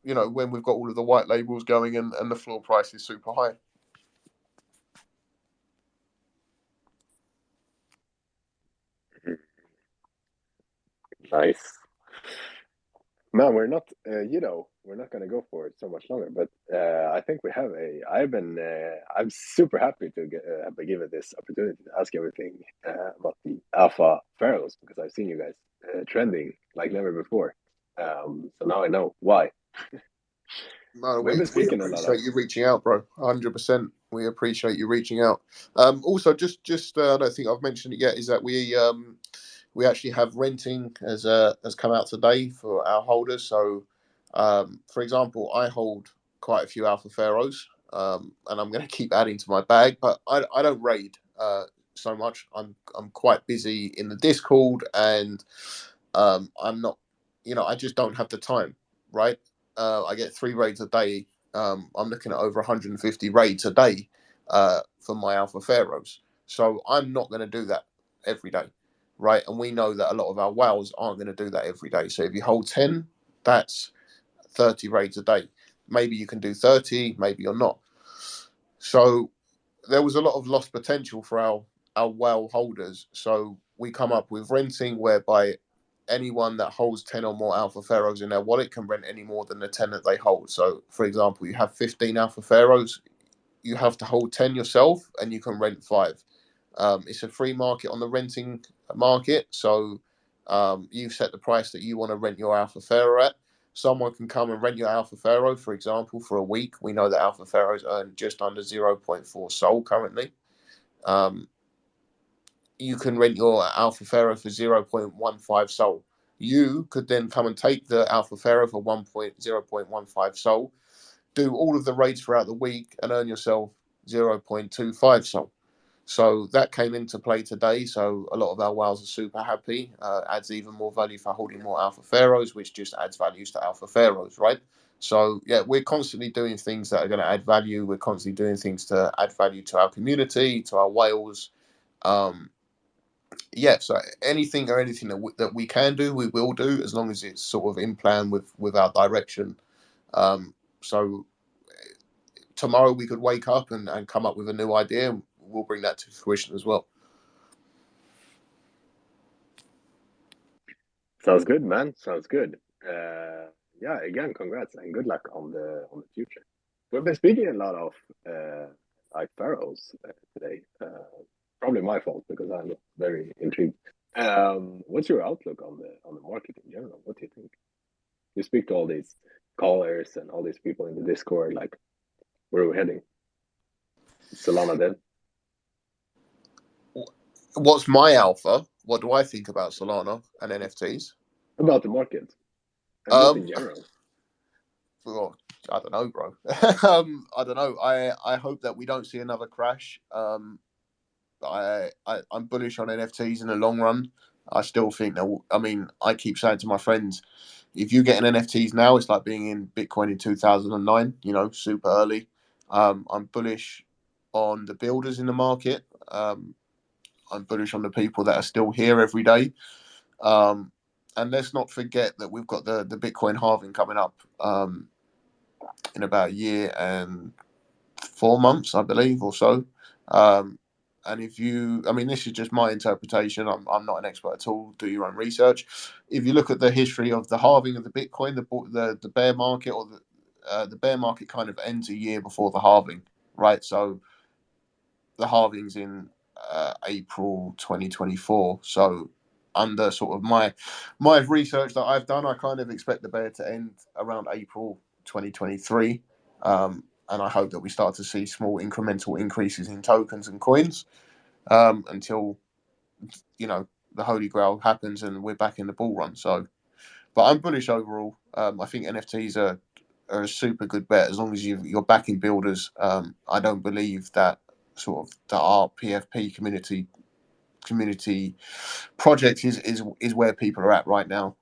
when we've got all of the white labels going and the floor price is super high. Nice. No, we're not. We're not going to go for it so much longer. But I think we have a. I've been. I'm super happy to be given this opportunity to ask everything about the Alpha Pharaohs because I've seen you guys trending like never before. So now I know why. No, We've been we speaking a lot of. appreciate you reaching out, bro. 100%. We appreciate you reaching out. Also, just I don't think I've mentioned it yet. Is that we actually have renting has come out today for our holders. So, for example, I hold quite a few Alpha Pharaohs, and I'm going to keep adding to my bag. But I don't raid so much. I'm quite busy in the Discord, and I'm not. I just don't have the time. Right. I get 3 raids a day. I'm looking at over 150 raids a day for my Alpha Pharaohs. So I'm not going to do that every day, right? And we know that a lot of our whales aren't going to do that every day. So if you hold 10, that's 30 raids a day. Maybe you can do 30, maybe you're not. So there was a lot of lost potential for our whale holders. So we come up with renting whereby anyone that holds 10 or more Alpha Pharaohs in their wallet can rent any more than the 10 that they hold. So, for example, you have 15 Alpha Pharaohs, you have to hold 10 yourself and you can rent 5. It's a free market on the renting market. So you set the price that you want to rent your Alpha Pharaoh at. Someone can come and rent your Alpha Pharaoh, for example, for a week. We know that Alpha Pharaohs earn just under zero point 0.4 Sol currently. Um, you can rent your Alpha Pharaoh for 0.15 Sol. You could then come and take the Alpha Pharaoh for 0.15 Sol, do all of the raids throughout the week, and earn yourself 0.25 Sol. So that came into play today. So a lot of our whales are super happy. Adds even more value for holding more Alpha Pharaohs, which just adds values to Alpha Pharaohs, right? So yeah, we're constantly doing things that are going to add value. We're constantly doing things to add value to our community, to our whales. Um, yeah, so anything that we can do, we will do as long as it's sort of in plan with our direction. So tomorrow we could wake up and come up with a new idea, and we'll bring that to fruition as well. Sounds good, man. Sounds good. Yeah, again, congrats and good luck on the future. We've been speaking a lot of like pharaohs today. Probably my fault because I'm very intrigued. What's your outlook on the market in general? What do you think? You speak to all these callers and all these people in the Discord. Like, where are we heading? Is Solana dead? What's my alpha? What do I think about Solana and NFTs? About the market and just in Um, general. well, I don't know, bro. I don't know. I hope that we don't see another crash. I'm bullish on NFTs in the long run. I still think that. I mean, I keep saying to my friends, if you get an NFTs now, it's like being in Bitcoin in 2009. Super early. I'm bullish on the builders in the market. I'm bullish on the people that are still here every day. And let's not forget that we've got the Bitcoin halving coming up in about a year and 4 months, I believe, or so. And I mean, this is just my interpretation. I'm not an expert at all. Do your own research. If you look at the history of the halving of the Bitcoin, the bear market or the bear market kind of ends a year before the halving, right? So the halving's in April 2024. So under sort of my research that I've done, I kind of expect the bear to end around April 2023. And I hope that we start to see small incremental increases in tokens and coins until the Holy Grail happens and we're back in the bull run. So, but I'm bullish overall. I think NFTs are a super good bet as long as you're backing builders. I don't believe that sort of the art PFP community project is where people are at right now.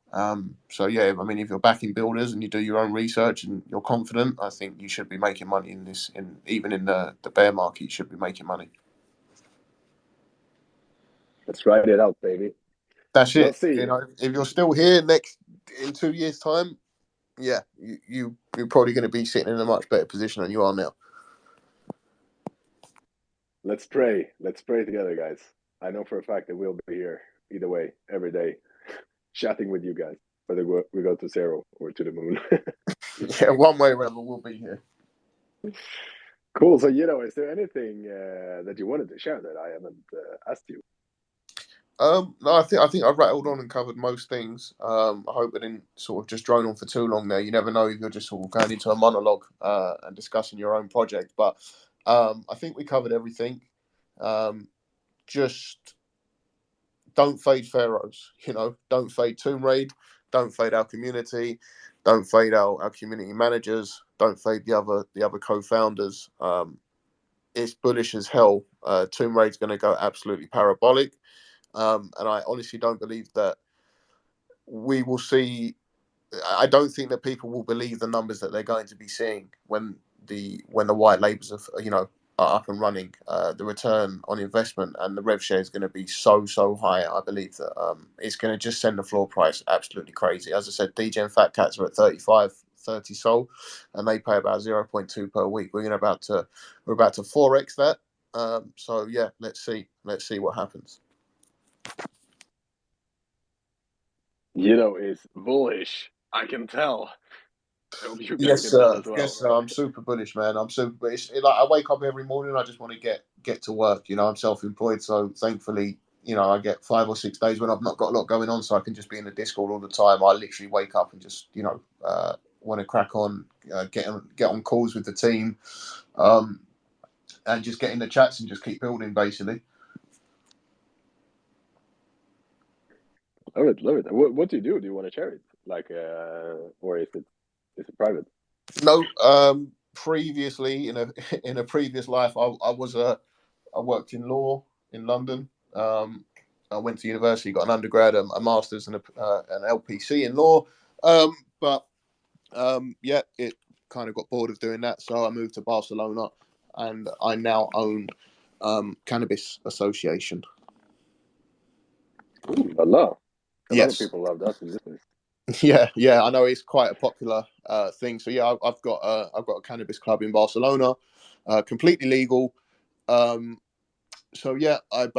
So yeah, I mean, if you're backing builders and you do your own research and you're confident, I think you should be making money in this. Even in the bear market, you should be making money. Let's ride it out, baby. That's We'll it. see. If you're still here in 2 years' time, yeah, you're probably going to be sitting in a much better position than you are now. Let's pray. Let's pray together, guys. I know for a fact that we'll be here either way every day, chatting with you guys. whether we go to 0 or to the moon. Yeah, one way or another, we'll be here. Cool. So, is there anything that you wanted to share that I haven't asked you? No, I think I rattled on and covered most things. I hope I didn't sort of just drone on for too long there. You never know if you're just sort of going into a monologue and discussing your own project. But I think we covered everything. Just don't fade Pharaohs. Don't fade Tomb Raid. Don't fade our community. Don't fade our community managers. Don't fade the other co-founders. It's bullish as hell. Tomb Raid's going to go absolutely parabolic. And I honestly don't believe that we will see. I don't think that people will believe the numbers that they're going to be seeing when the white labels are up and running. The return on investment and the rev share is going to be so high. I believe that it's going to just send the floor price absolutely crazy. As I said, DJ and Fat Cats are at 30 sol, and they pay about 0.2 per week. We're about to 4x that. So yeah, let's see what happens. Is bullish. I can tell. I hope you guys Yes, can tell sir. as well. Yes, sir. I'm super bullish, man. I'm super bullish. Like I wake up every morning, I just want to get to work. I'm self-employed, so thankfully, I get 5 or 6 days when I've not got a lot going on, so I can just be in the Discord all the time. I literally wake up and just, want to crack on, get on calls with the team, and just get in the chats and just keep building, basically. Love it. What do you do? Do you want to share it? Like, or is it private? No. Previously, in a previous life, I worked in law in London. I went to university, got an undergrad, a master's, and an LPC in law. Yeah, it kind of got bored of doing that, so I moved to Barcelona, and I now own Cannabis Association. A lot. A lot of Yes. people love that in business. Yeah, I know it's quite a popular thing. So yeah, I've got a cannabis club in Barcelona, completely legal. So yeah, it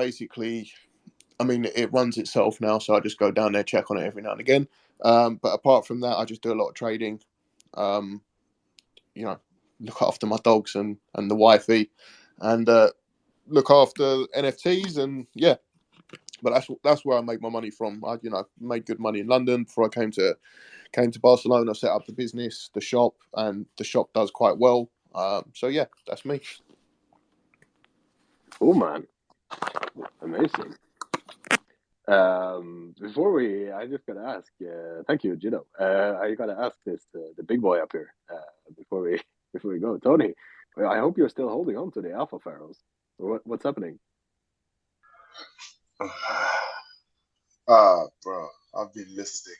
runs itself now. So I just go down there, check on it every now and again. But apart from that, I just do a lot of trading. Look after my dogs and the wifey, and look after NFTs, and yeah. But that's where I make my money from. I made good money in London before I came to Barcelona, set up the business, the shop, and the shop does quite well. So yeah, that's me. Oh man, amazing. I just gotta ask. Thank you, Yiddo. I gotta ask this the big boy up here before we go, Tony. I hope you're still holding on to the Alpha Pharaohs. What's happening? Bro, I've been listening.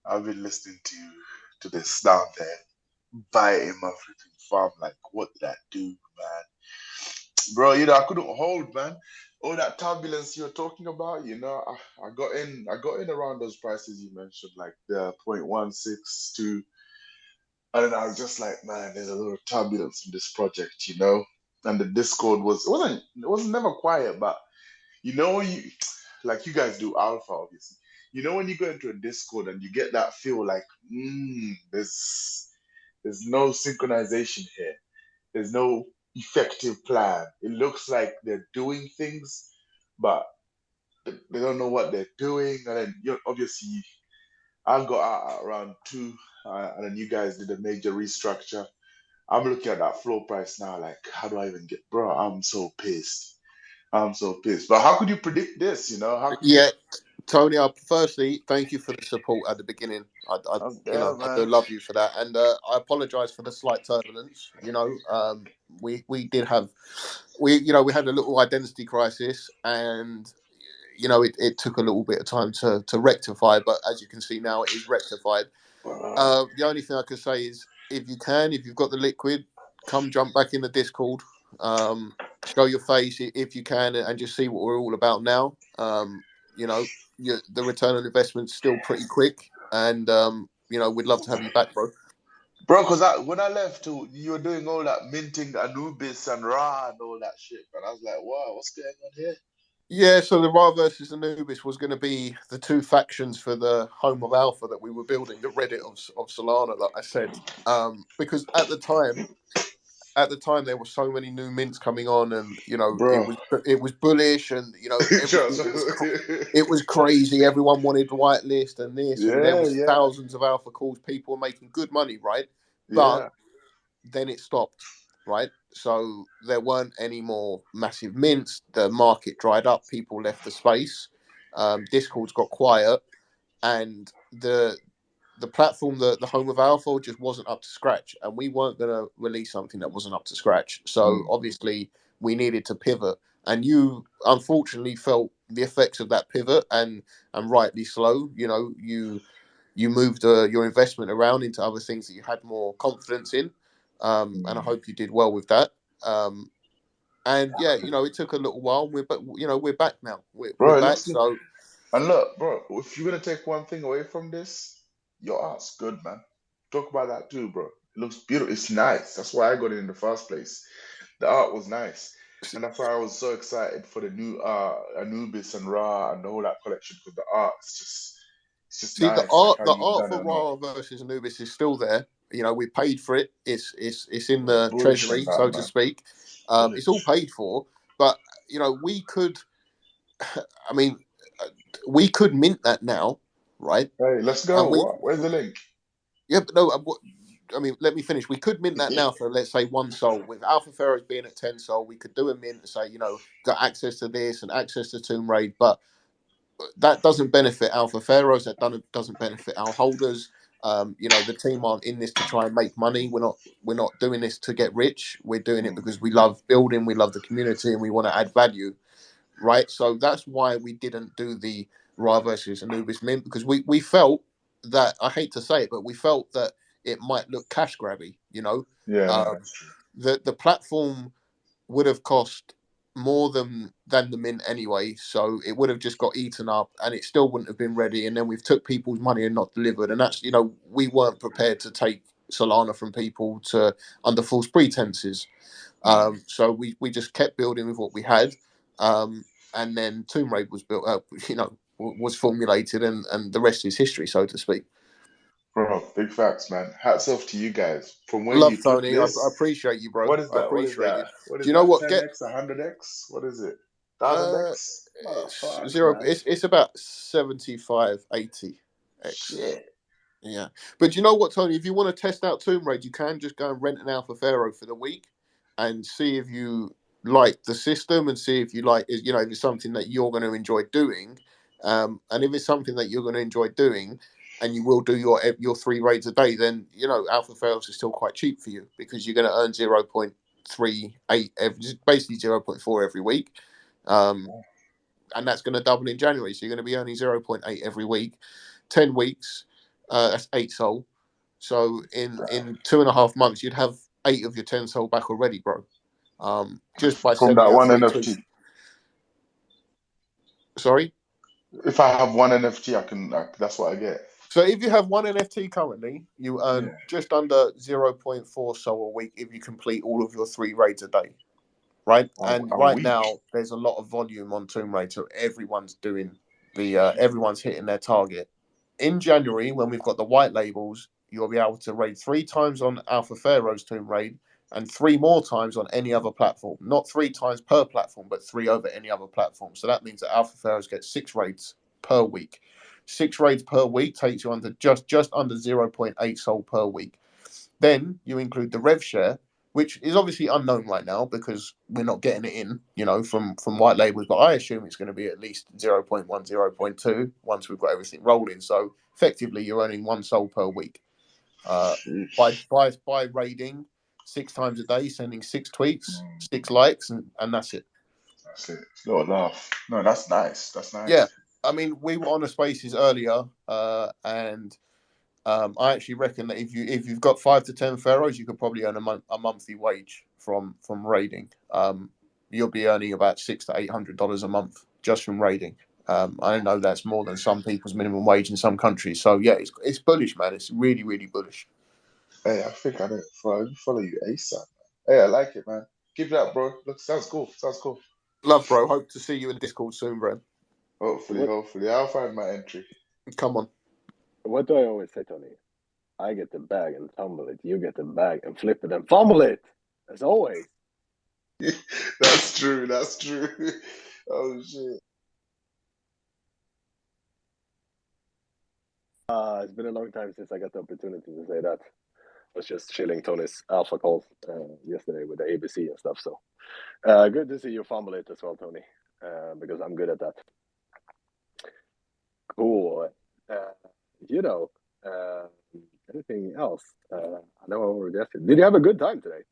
I've been listening to this down there, biting my freaking farm. Like, what did I do, man? Bro, I couldn't hold, man. All that turbulence you're talking about, I got in around those prices you mentioned, like the 0.162. And I was just like, man, there's a lot of turbulence in this project. And the Discord it wasn't never quiet, but when like you guys do Alpha, obviously. When you go into a Discord and you get that feel like, there's no synchronization here. There's no effective plan. It looks like they're doing things, but they don't know what they're doing. And then obviously, I got out at around 2, and then you guys did a major restructure. I'm looking at that floor price now, like, how do I even bro? I'm so pissed. I'm so pissed. But how could you predict this? How could you? Yeah, Tony. Firstly, thank you for the support at the beginning. I I'm there, I do man. love you for that, and I apologise for the slight turbulence. We did have we had a little identity crisis, and it took a little bit of time to rectify. But as you can see now, it is rectified. The only thing I could say is, if you've got the liquid, come jump back in the Discord. Show your face if you can, and just see what we're all about now. The return on investment's still pretty quick, and we'd love to have you back, bro. Bro, because when I left, you were doing all that minting Anubis and Ra and all that shit. And I was like, wow, what's going on here? Yeah, so the Ra versus Anubis was going to be the two factions for the home of Alpha that we were building, the Reddit of Solana, like I said. Because at the time there were so many new mints coming on, and bro. it was bullish, and Trust. it was crazy. Everyone wanted whitelist and this, and there Yeah, was yeah, thousands of Alpha calls. People were making good money, right? But yeah. then it stopped, right? So there weren't any more massive mints. The market dried up. People left the space. Discord's got quiet, and the platform, the home of Alpha, just wasn't up to scratch, and we weren't going to release something that wasn't up to scratch. So Mm, obviously, we needed to pivot, and you unfortunately felt the effects of that pivot, and rightly so. You moved your investment around into other things that you had more confidence in, and I mm. hope you did well with that. And yeah, it took a little while. But we're back now. We're Bro, it back. looks So and look, bro. If you're gonna take one thing away from this, your art's good, man. Talk about that too, bro. It looks beautiful. It's nice. That's why I got it in the first place. The art was nice, and that's why I was so excited for the new Anubis and Ra and all that collection because the art is just see, the nice, like art how the you've art done it for and all. Ra versus Anubis is still there. We paid for it. It's in Bro, the bullish on treasury, that, so to man. speak. It's all Bullish. paid for, but we could. I mean, we could mint that now, right? Hey, let's And go. we, What? Where's the link? yeah, but no. I mean, let me finish. We could mint that now for, let's say, 1 sol. With Alpha Pharaohs being at 10 sol, we could do a mint and say, got access to this and access to Tomb Raid, but that doesn't benefit Alpha Pharaohs. That doesn't benefit our holders. The team aren't in this to try and make money. We're not doing this to get rich. We're doing it Mm, because we love building, we love the community, and we want to add value, right? So that's why we didn't do the Ra versus Anubis mint, because we felt that, I hate to say it, but we felt that it might look cash grabby. yeah, no, Um, that's true. the platform would have cost more than the mint anyway, so it would have just got eaten up, and it still wouldn't have been ready. And then we've took people's money and not delivered, and that's we weren't prepared to take Solana from people to under false pretenses. Mm, So we just kept building with what we had, and then Tomb Raid was built up. Was formulated, and the rest is history, so to speak. bro, big facts, man. Hats off to you guys. From where Love you took Tony. I this, appreciate you, bro. what is I that? What is appreciate that? you. What Do is you know that? what? Get 10x, 100x? What is it? uh 1000x? Oh, it's fuck, zero. man. It's about 75, 80 x. Shit. Yeah, but you know what, Tony? If you want to test out Tomb Raid, you can just go and rent an Alpha Pharaoh for the week and see if you like the system, and see if you like, if it's something that you're going to enjoy doing. And if it's something that you're going to enjoy doing, and you will do your 3 raids a day, then Alpha Pharaohs is still quite cheap for you, because you're going to earn 0.38 basically 0.4 every week. Um, and that's going to double in January. So you're going to be earning 0.8 every week, 10 weeks. That's 8 sol. So in 2.5 months, you'd have 8 of your 10 sol back already, bro. Just by From sending that out one 3 tweets. NFT. Sorry. If I have one NFT, I can. That's what I get. So if you have one NFT currently, you earn Yeah. just under 0.4 sol a week if you complete all of your 3 raids a day. Right, and A right week. now there's a lot of volume on Tomb Raider, so everyone's doing everyone's hitting their target. In January, when we've got the white labels, you'll be able to raid 3 times on Alpha Pharaoh's Tomb Raid, and 3 more times on any other platform. Not 3 times per platform, but 3 over any other platform. So that means that Alpha Pharaohs get 6 raids per week. 6 raids per week takes you under just under 0.8 sol per week. Then you include the rev share, which is obviously unknown right now because we're not getting it in, from white labels. But I assume it's going to be at least 0.1, 0.2 once we've got everything rolling. So effectively, you're earning 1 sol per week Sheesh. by raiding 6 times a day, sending 6 tweets, 6 likes, and that's it. That's it. It's a little laugh. No, that's nice. That's Yeah, nice. I mean, we were on a Spaces earlier, and I actually reckon that if you've got 5 to 10 pharaohs, you could probably earn a monthly wage from raiding. You'll be earning about $600 to $800 a month just from raiding. I know that's more than some people's minimum wage in some countries. So yeah, it's bullish, man. It's really, really bullish. Hey, I think I don't follow you ASAP. Hey, I like it, man. Keep it up, bro. Look, sounds cool. Sounds cool. Love, bro. Hope to see you in the Discord soon, bro. Hopefully, I'll find my entry. Come on. What do I always say, Tony? I get the bag and tumble it. You get the bag and flip it and fumble it. As always. That's true. That's true. Oh shit. It's been a long time since I got the opportunity to say that. I was just chilling Tony's alpha calls yesterday with the ABC and stuff. So good to see you fumble it as well, Tony, because I'm good at that. Cool. Yiddo, anything else? I know I already asked you. Did you have a good time today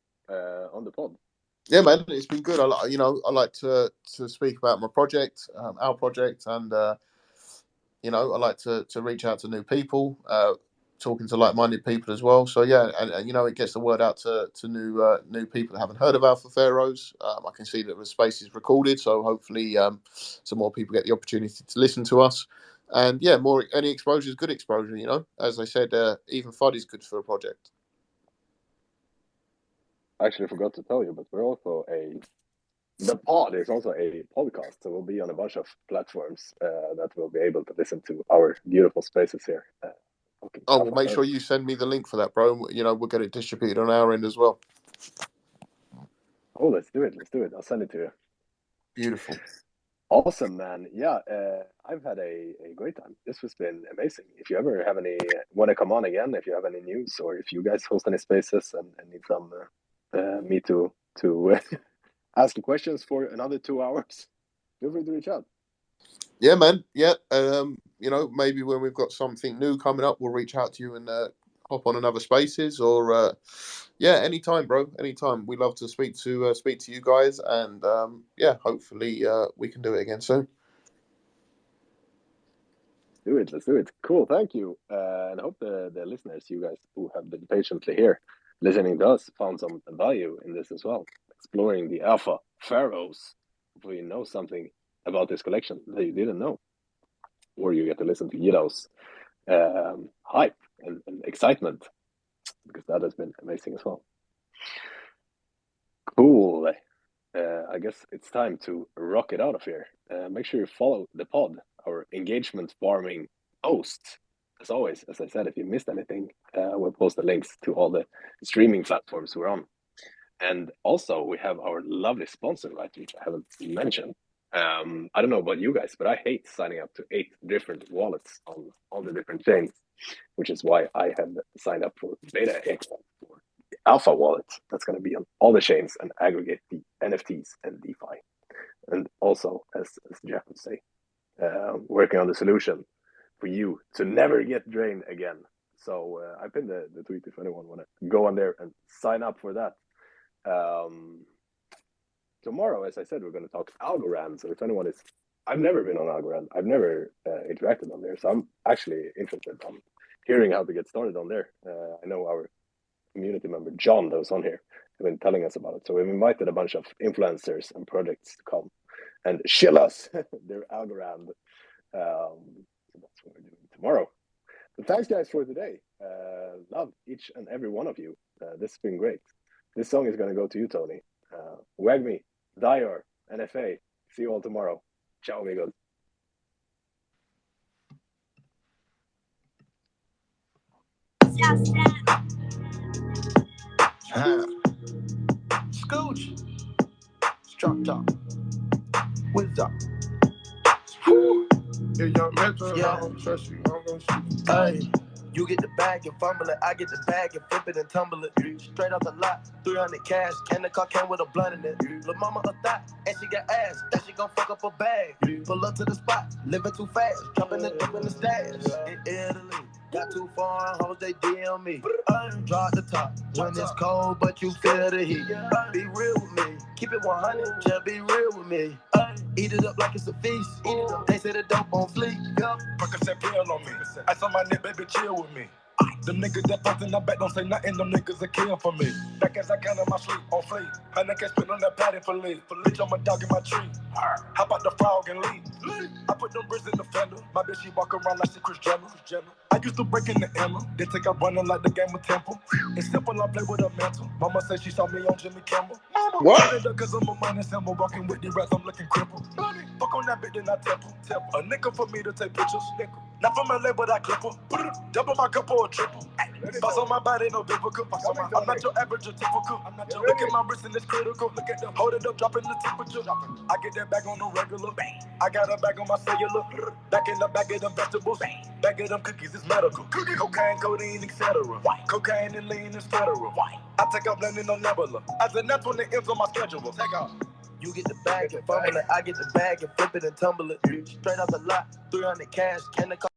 on the pod? Yeah, man, it's been good. I like to speak about my project, our project, and I like to reach out to new people, talking to like-minded people as well. So yeah, and it gets the word out to new people that haven't heard of Alpha Pharaohs. I can see that the space is recorded, so hopefully some more people get the opportunity to listen to us. And yeah, any exposure is good exposure. As I said, even FUD is good for a project. I actually forgot to tell you, but we're also the pod is also a podcast, so we'll be on a bunch of platforms that will be able to listen to our beautiful spaces here. Well, make sure you send me the link for that, bro. We'll get it distributed on our end as well. Oh, let's do it. I'll send it to you. Beautiful. Awesome, man. Yeah, I've had a great time. This has been amazing. If you ever have want to come on again, if you have any news, or if you guys host any spaces and need some me to ask you questions for another 2 hours, feel free to reach out. Yeah, man. Yeah. Maybe when we've got something new coming up, we'll reach out to you and hop on another spaces, or anytime, bro. Anytime. We love to speak to you guys, and hopefully we can do it again soon. Let's do it. Cool, thank you. And I hope the listeners, you guys who have been patiently here listening to us, found some value in this as well. Exploring the Alpha Pharaohs. If you know something about this collection that you didn't know, or you get to listen to Yiddo's hype and excitement, because that has been amazing as well. Cool. I guess it's time to rock it out of here. Make sure you follow the pod, our engagement farming post. As always, as I said, if you missed anything, we'll post the links to all the streaming platforms we're on. And also, we have our lovely sponsor, right, which I haven't mentioned. I don't know about you guys, but I hate signing up to 8 different wallets on all the different chains, which is why I have signed up for Beta X for the Alpha wallet. That's going to be on all the chains and aggregate the NFTs and DeFi. And also, as Jeff would say, working on the solution for you to never get drained again. So I pinned the tweet if anyone want to go on there and sign up for that. Tomorrow, as I said, we're going to talk Algorand. So if anyone is, I've never been on Algorand. I've never interacted on there. So I'm actually interested on hearing how to get started on there. I know our community member, John, that was on here, have been telling us about it. So we've invited a bunch of influencers and projects to come and shill us their Algorand. So that's what we're doing tomorrow. But thanks, guys, for today. Love each and every one of you. This has been great. This song is going to go to you, Tony. Wagme, Dyer, NFA. See you all tomorrow. Ciao, amigos. Scooch. Strong top. What's up? If young metro, I don't trust you, I'm gonna shoot. Hey, you get the bag and fumble it. I get the bag and flip it and tumble it. Straight off the lot, 300 cash. And the car came with a blunt in it. Lil' mama a thot, and she got ass. That she gon' fuck up a bag. Pull up to the spot, living too fast. Dropping the dip in the stash. In Italy, got too far, hoes they DM me. Drop the top when it's cold, but you feel the heat. Be real with me, keep it 100, just be real with me. Eat it up like it's a feast. They say the dope on fleek. Percocet pill on me. I saw my nigga, baby, chill with me. The niggas that post in the back don't say nothing, them niggas are killing for me. Back as I count in my sleep, on fleek. Her neck can't spit on that patty for leave. For leech, I'm a dog in my tree. Hop out the frog and leave. I put them bricks in the fender. My bitch, she walk around like she Chris Jenner. I used to break in the Emma. Then take out running like the game of Temple. It's simple, I play with a mental. Mama said she saw me on Jimmy Kimmel. What? Turn it up cause I'm a minor symbol. Walking with the rats, I'm looking crippled. Fuck on that bitch, then I temple. A nickel for me to take pictures. Not from LA, but I clip her. Double my cup or a triple. Boss on my body, no biblical. I'm not your average or typical. Look at my wrist and it's critical. Look at them, hold it up, dropping the temperature. I get that bag on the regular. I got a bag on my cellular. Back in the bag of them vegetables. Bag of them cookies, it's medical. Cocaine, codeine, etc. Cocaine and lean is federal. I take up landing on Nebula. As a that's when the ends on my schedule. Take off. You get the bag and fumble it. I get the bag and flip it and tumble it. Straight off the lot, 300 cash. Can the car